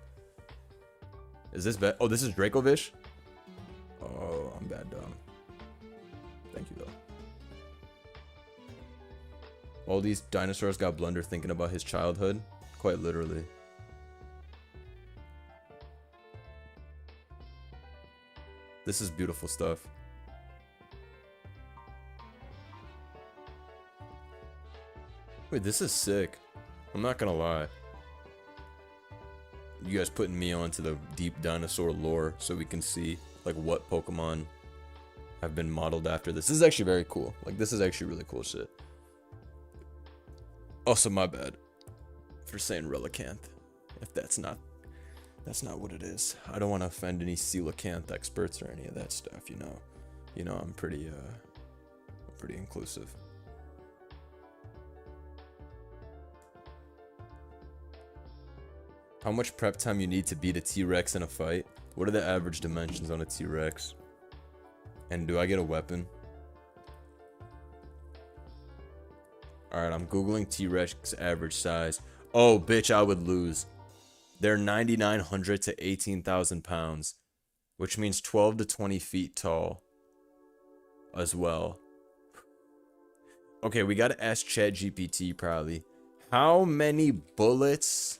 Speaker 1: Is this oh, this is Dracovish? Oh, I'm bad dumb. Thank you though. All these dinosaurs got Blunder thinking about his childhood, quite literally. This is beautiful stuff. Wait, this is sick. I'm not gonna lie. you guys putting me onto the deep dinosaur lore so we can see like what Pokemon have been modeled after this. This is actually very cool. Like, this is actually really cool shit. Also, my bad for saying Relicanth, if that's not what it is. I don't want to offend any coelacanth experts or any of that stuff, you know. You know, I'm pretty inclusive. How much prep time you need to beat a T-Rex in a fight? What are the average dimensions on a T-Rex? And do I get a weapon? Alright, I'm googling T-Rex average size. Oh, bitch, I would lose. They're 9,900 to 18,000 pounds, which means 12 to 20 feet tall as well. Okay, we gotta ask ChatGPT probably. How many bullets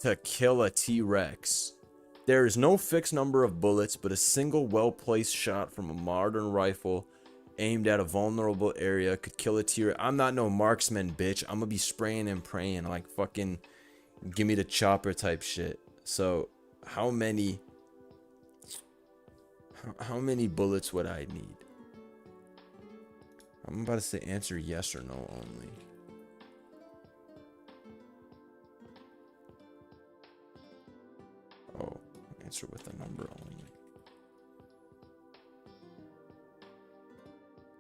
Speaker 1: to kill a T-Rex? There is no fixed number of bullets, but a single well-placed shot from a modern rifle aimed at a vulnerable area could kill a T-Rex. I'm not no marksman, bitch. I'm gonna be spraying and praying like fucking give me the chopper type shit. So how many bullets would I need? I'm about to say answer yes or no only. Oh, answer with a number only.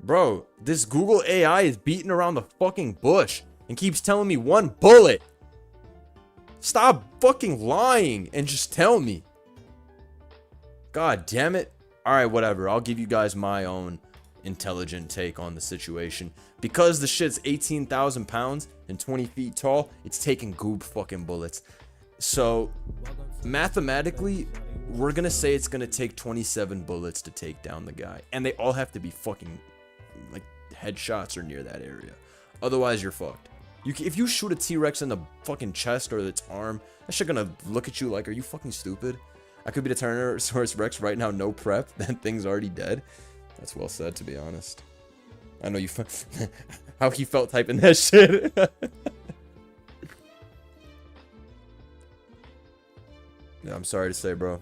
Speaker 1: Bro, this Google AI is beating around the fucking bush and keeps telling me 1 bullet. Stop fucking lying and just tell me. God damn it. Alright, whatever. I'll give you guys my own intelligent take on the situation. Because the shit's 18,000 pounds and 20 feet tall, it's taking goob fucking bullets. So, mathematically, we're gonna say it's gonna take 27 bullets to take down the guy. And they all have to be fucking, like, headshots or near that area. Otherwise, you're fucked. If you shoot a T-Rex in the fucking chest or its arm, that shit gonna look at you like, are you fucking stupid? I could be the Tyrannosaurus Rex right now, no prep. That thing's already dead. That's well said, to be honest. I know you how he felt typing that shit. Yeah, I'm sorry to say, bro.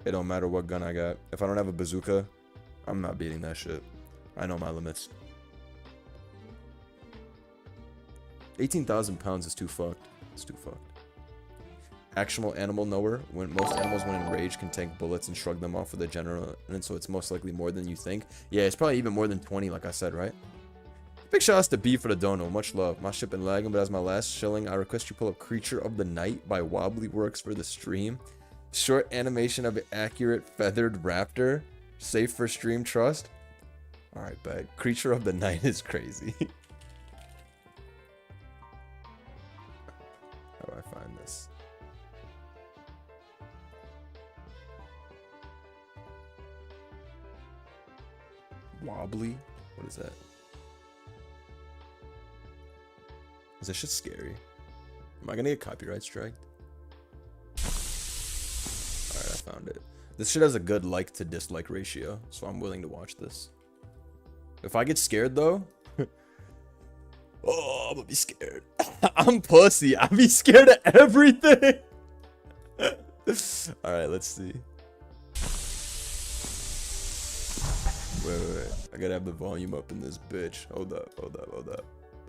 Speaker 1: It don't matter what gun I got. If I don't have a bazooka, I'm not beating that shit. I know my limits. 18,000 pounds is too fucked. It's too fucked. Actual animal knower. When most animals, when enraged, can tank bullets and shrug them off with a general, and so it's most likely more than you think. Yeah, it's probably even more than 20, like I said, right? Big shout outs to B for the dono. Much love. My ship been lagging, but as my last shilling, I request you pull up Creature of the Night by Wobbly Works for the stream. Short animation of an accurate feathered raptor. Safe for stream trust. Alright, bet. Creature of the Night is crazy. How do I find this? Wobbly? What is that? Is this shit scary? Am I gonna get copyright striked? Alright, I found it. This shit has a good like to dislike ratio, so I'm willing to watch this. If I get scared though, oh, I'm gonna be scared. I'm pussy. I be scared of everything. Alright, let's see. Wait. I gotta have the volume up in this bitch. Hold up.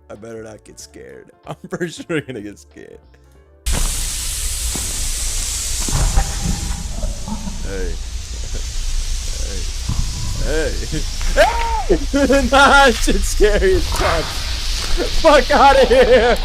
Speaker 1: I better not get scared. I'm for sure gonna get scared. Hey. Nah, shit's scary as fuck. Fuck out of here.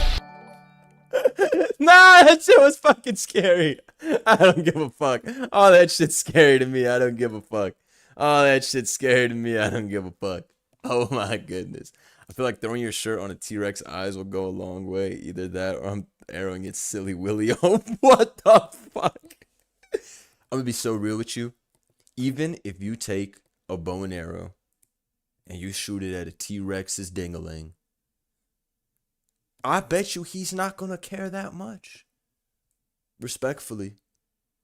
Speaker 1: Nah, that shit was fucking scary. I don't give a fuck. Oh, that shit's scary to me. I don't give a fuck. Oh, that shit's scary to me. I don't give a fuck. Oh my goodness. I feel like throwing your shirt on a T-Rex eyes will go a long way. Either that or I'm arrowing its silly willy. Oh, what the fuck? I'm gonna be so real with you. Even if you take a bow and arrow and you shoot it at a T-Rex's ding-a-ling, I bet you he's not gonna care that much. Respectfully.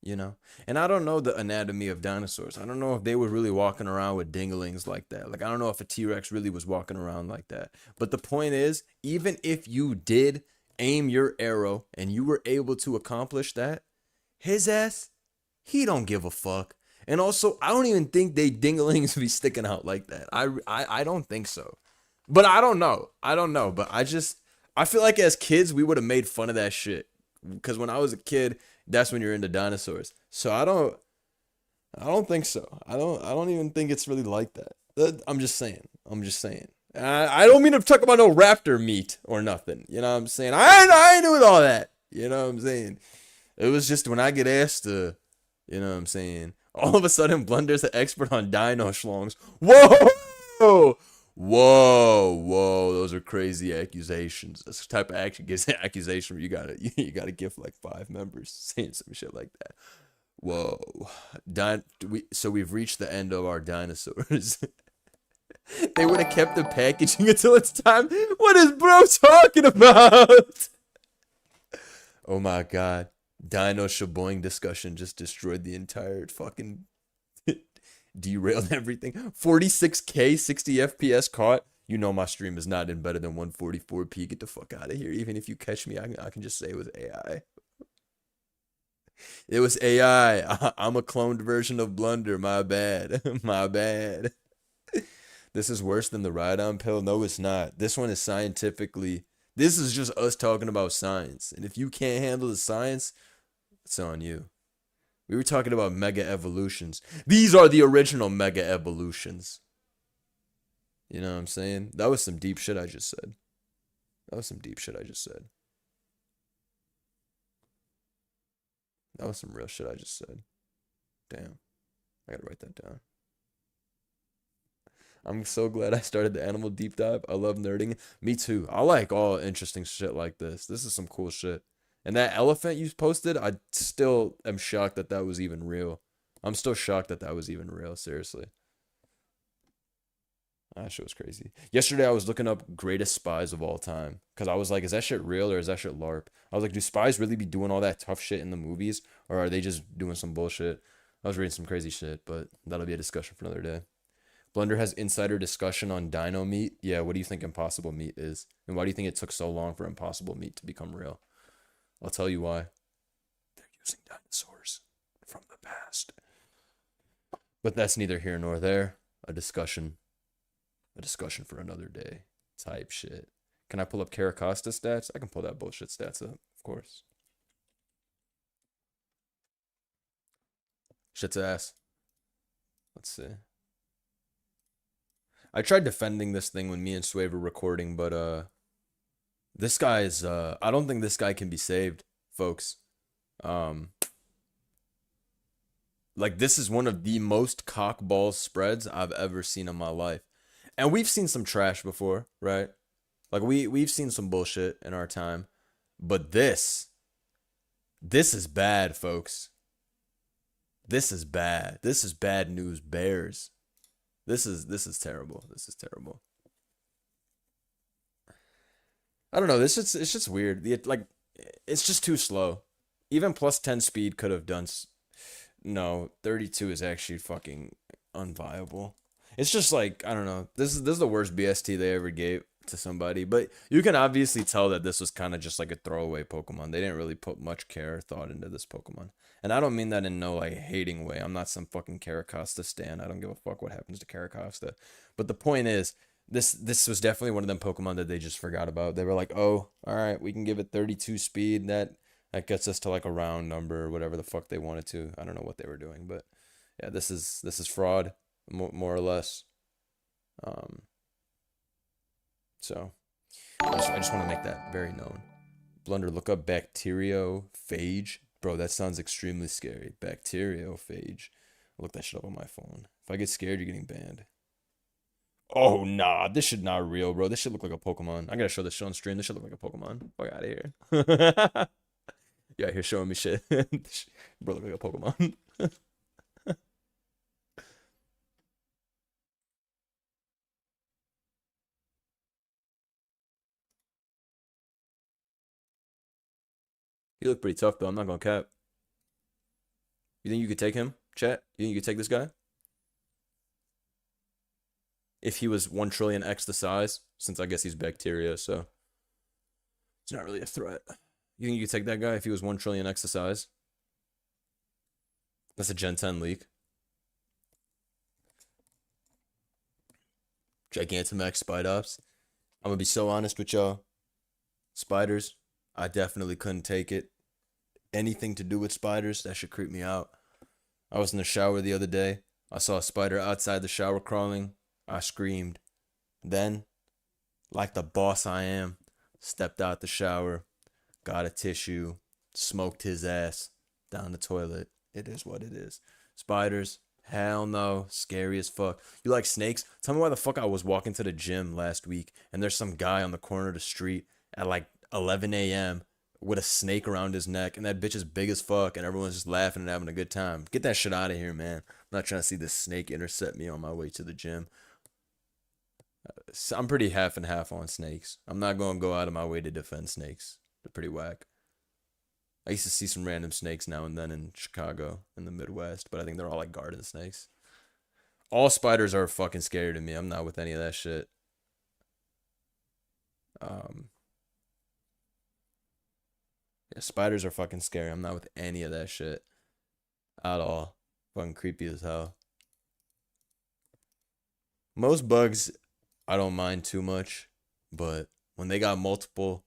Speaker 1: You know, and I don't know the anatomy of dinosaurs. I don't know if they were really walking around with dinglings like that. Like, I don't know if a T-Rex really was walking around like that. But the point is, even if you did aim your arrow and you were able to accomplish that, his ass, he don't give a fuck. And also, I don't even think they dinglings be sticking out like that. I don't think so. But I don't know. I don't know. But I feel like as kids, we would have made fun of that shit. Because when I was a kid, that's when you're into dinosaurs. So I don't think so. I don't even think it's really like that. I'm just saying. I'm just saying. I don't mean to talk about no raptor meat or nothing. You know what I'm saying? I ain't doing all that. You know what I'm saying? It was just when I get asked to, you know what I'm saying? All of a sudden, Blunder's an expert on dino schlongs. Whoa! Whoa! Those are crazy accusations. That's the type of accusation where you gotta give like 5 members saying some shit like that. Whoa. So we've reached the end of our dinosaurs. They would have kept the packaging until it's time. What is bro talking about? Oh my god. Dino Shaboing discussion just destroyed the entire fucking derailed everything. 46k 60 FPS caught. You know my stream is not in better than 144p. Get the fuck out of here. Even if you catch me, I can just say it was AI. It was AI. I'm a cloned version of Blunder. My bad. My bad. This is worse than the ride-on pill. No, it's not. This one is scientifically. This is just us talking about science. And if you can't handle the science, it's on you. We were talking about mega evolutions. These are the original mega evolutions. You know what I'm saying? That was some deep shit I just said. That was some deep shit I just said. That was some real shit I just said. Damn. I gotta write that down. I'm so glad I started the animal deep dive. I love nerding. Me too. I like all interesting shit like this. This is some cool shit. And that elephant you posted, I still am shocked that that was even real. I'm still shocked that that was even real, seriously. That shit was crazy. Yesterday I was looking up greatest spies of all time. Because I was like, is that shit real or is that shit LARP? I was like, do spies really be doing all that tough shit in the movies? Or are they just doing some bullshit? I was reading some crazy shit, but that'll be a discussion for another day. Blender has insider discussion on dino meat. Yeah, what do you think impossible meat is? And why do you think it took so long for impossible meat to become real? I'll tell you why. They're using dinosaurs from the past. But that's neither here nor there. A discussion for another day type shit. Can I pull up Caracosta stats? I can pull that bullshit stats up, of course. Shit's ass. Let's see. I tried defending this thing when me and Sway were recording, but this guy's I don't think this guy can be saved, folks. Like this is one of the most cockball spreads I've ever seen in my life. And we've seen some trash before, right? Like we've seen some bullshit in our time. But this is bad, folks. This is bad. This is bad news bears. This is terrible. This is terrible. I don't know. It's just weird. It's just too slow. Even plus 10 speed could have done. No, 32 is actually fucking unviable. It's just like I don't know. This is the worst BST they ever gave to somebody. But you can obviously tell that this was kind of just like a throwaway Pokemon. They didn't really put much care or thought into this Pokemon. And I don't mean that in no like hating way. I'm not some fucking Caracosta stan. I don't give a fuck what happens to Caracosta. But the point is, this was definitely one of them Pokemon that they just forgot about. They were like, oh, all right, we can give it 32 speed. That gets us to like a round number or whatever the fuck they wanted to. I don't know what they were doing, but yeah, this is fraud, more or less. So I just want to make that very known. Blunder, look up bacteriophage. Bro, that sounds extremely scary. Bacteriophage. I'll look that shit up on my phone. If I get scared, you're getting banned. Oh, nah. This shit not real, bro. This shit look like a Pokemon. I gotta show this shit on stream. This shit look like a Pokemon. Fuck out of here. You out here showing me shit. Bro, look like a Pokemon. You look pretty tough, though. I'm not gonna cap. You think you could take him, chat? You think you could take this guy? If he was 1 trillion X the size, since I guess he's bacteria, so. It's not really a threat. You think you could take that guy if he was 1 trillion exercise? That's a Gen 10 leak. Gigantamax Spidops. I'm gonna be so honest with y'all. Spiders, I definitely couldn't take it. Anything to do with spiders, that should creep me out. I was in the shower the other day. I saw a spider outside the shower crawling. I screamed. Then, like the boss I am, stepped out the shower, got a tissue, smoked his ass down the toilet. It is what it is. Spiders, hell no. Scary as fuck. You like snakes? Tell me why the fuck I was walking to the gym last week and there's some guy on the corner of the street at like 11 a.m. with a snake around his neck, and that bitch is big as fuck, and everyone's just laughing and having a good time. Get that shit out of here, man. I'm not trying to see this snake intercept me on my way to the gym. I'm pretty half and half on snakes. I'm not going to go out of my way to defend snakes. They're pretty whack. I used to see some random snakes now and then in Chicago, in the Midwest, but I think they're all like garden snakes. All spiders are fucking scary to me. I'm not with any of that shit. Yeah, spiders are fucking scary. I'm not with any of that shit at all. Fucking creepy as hell. Most bugs, I don't mind too much, but when they got multiple,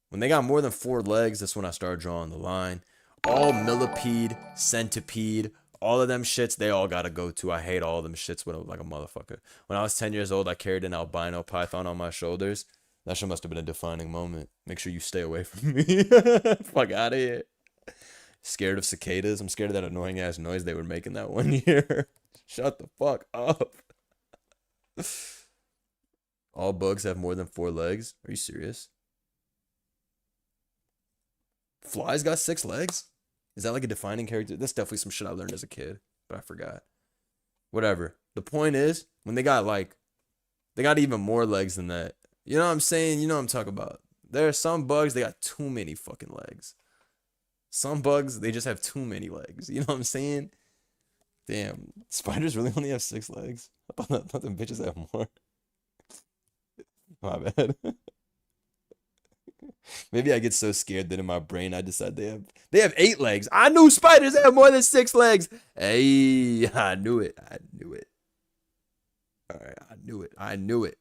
Speaker 1: when they got more than 4 legs, that's when I start drawing the line. All millipede, centipede, all of them shits, they all gotta go to. I hate all of them shits with like a motherfucker. When I was 10 years old, I carried an albino python on my shoulders. That shit must have been a defining moment. Make sure you stay away from me. Fuck out of here. Scared of cicadas. I'm scared of that annoying ass noise they were making that one year. Shut the fuck up. All bugs have more than 4 legs. Are you serious? Flies got 6 legs? Is that like a defining character? That's definitely some shit I learned as a kid, but I forgot. Whatever. The point is, when they got like, they got even more legs than that. You know what I'm saying? You know what I'm talking about. There are some bugs, they got too many fucking legs. Some bugs, they just have too many legs. You know what I'm saying? Damn. Spiders really only have 6 legs? I thought them bitches have more. My bad. Maybe I get so scared that in my brain I decide they have 8 legs. I knew spiders have more than 6 legs. Hey, I knew it. I knew it. All right, I knew it. I knew it.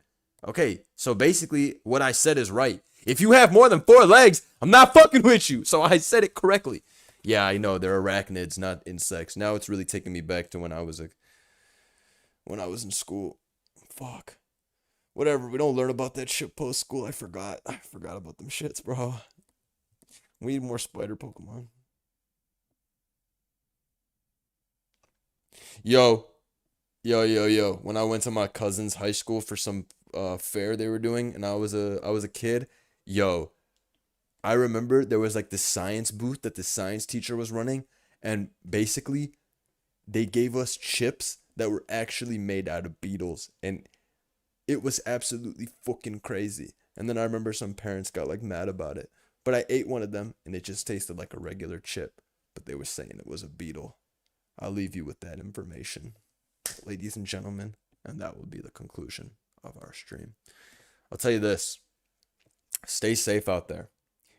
Speaker 1: Okay, so basically what I said is right. If you have more than 4 legs, I'm not fucking with you. So I said it correctly. Yeah, I know they're arachnids, not insects. Now it's really taking me back to when I was in school. Fuck. Whatever, we don't learn about that shit post school. I forgot about them shits, bro. We need more spider Pokemon. Yo. When I went to my cousin's high school for some fair they were doing, and I was a kid, yo, I remember there was like this science booth that the science teacher was running, and basically they gave us chips that were actually made out of beetles, and it was absolutely fucking crazy. And then I remember some parents got like mad about it, but I ate one of them and it just tasted like a regular chip, but they were saying it was a beetle. I'll leave you with that information, ladies and gentlemen, and that will be the conclusion of our stream. I'll tell you this. Stay safe out there.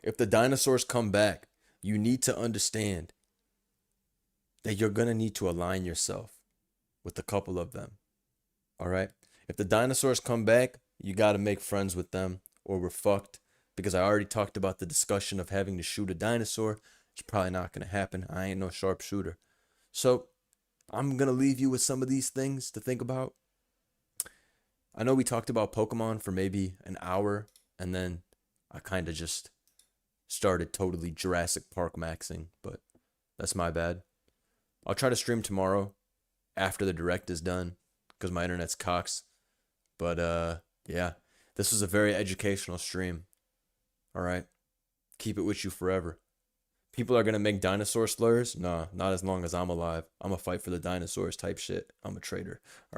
Speaker 1: If the dinosaurs come back, you need to understand that you're going to need to align yourself with a couple of them. All right? If the dinosaurs come back, you got to make friends with them or we're fucked, because I already talked about the discussion of having to shoot a dinosaur. It's probably not going to happen. I ain't no sharpshooter. So I'm going to leave you with some of these things to think about. I know we talked about Pokemon for maybe an hour, and then I kind of just started totally Jurassic Park maxing, but that's my bad. I'll try to stream tomorrow after the direct is done because my internet's cocks. But yeah, this was a very educational stream. All right, keep it with you forever. People are gonna make dinosaur slurs? Nah, not as long as I'm alive. I'm a fight for the dinosaurs type shit. I'm a traitor. All right.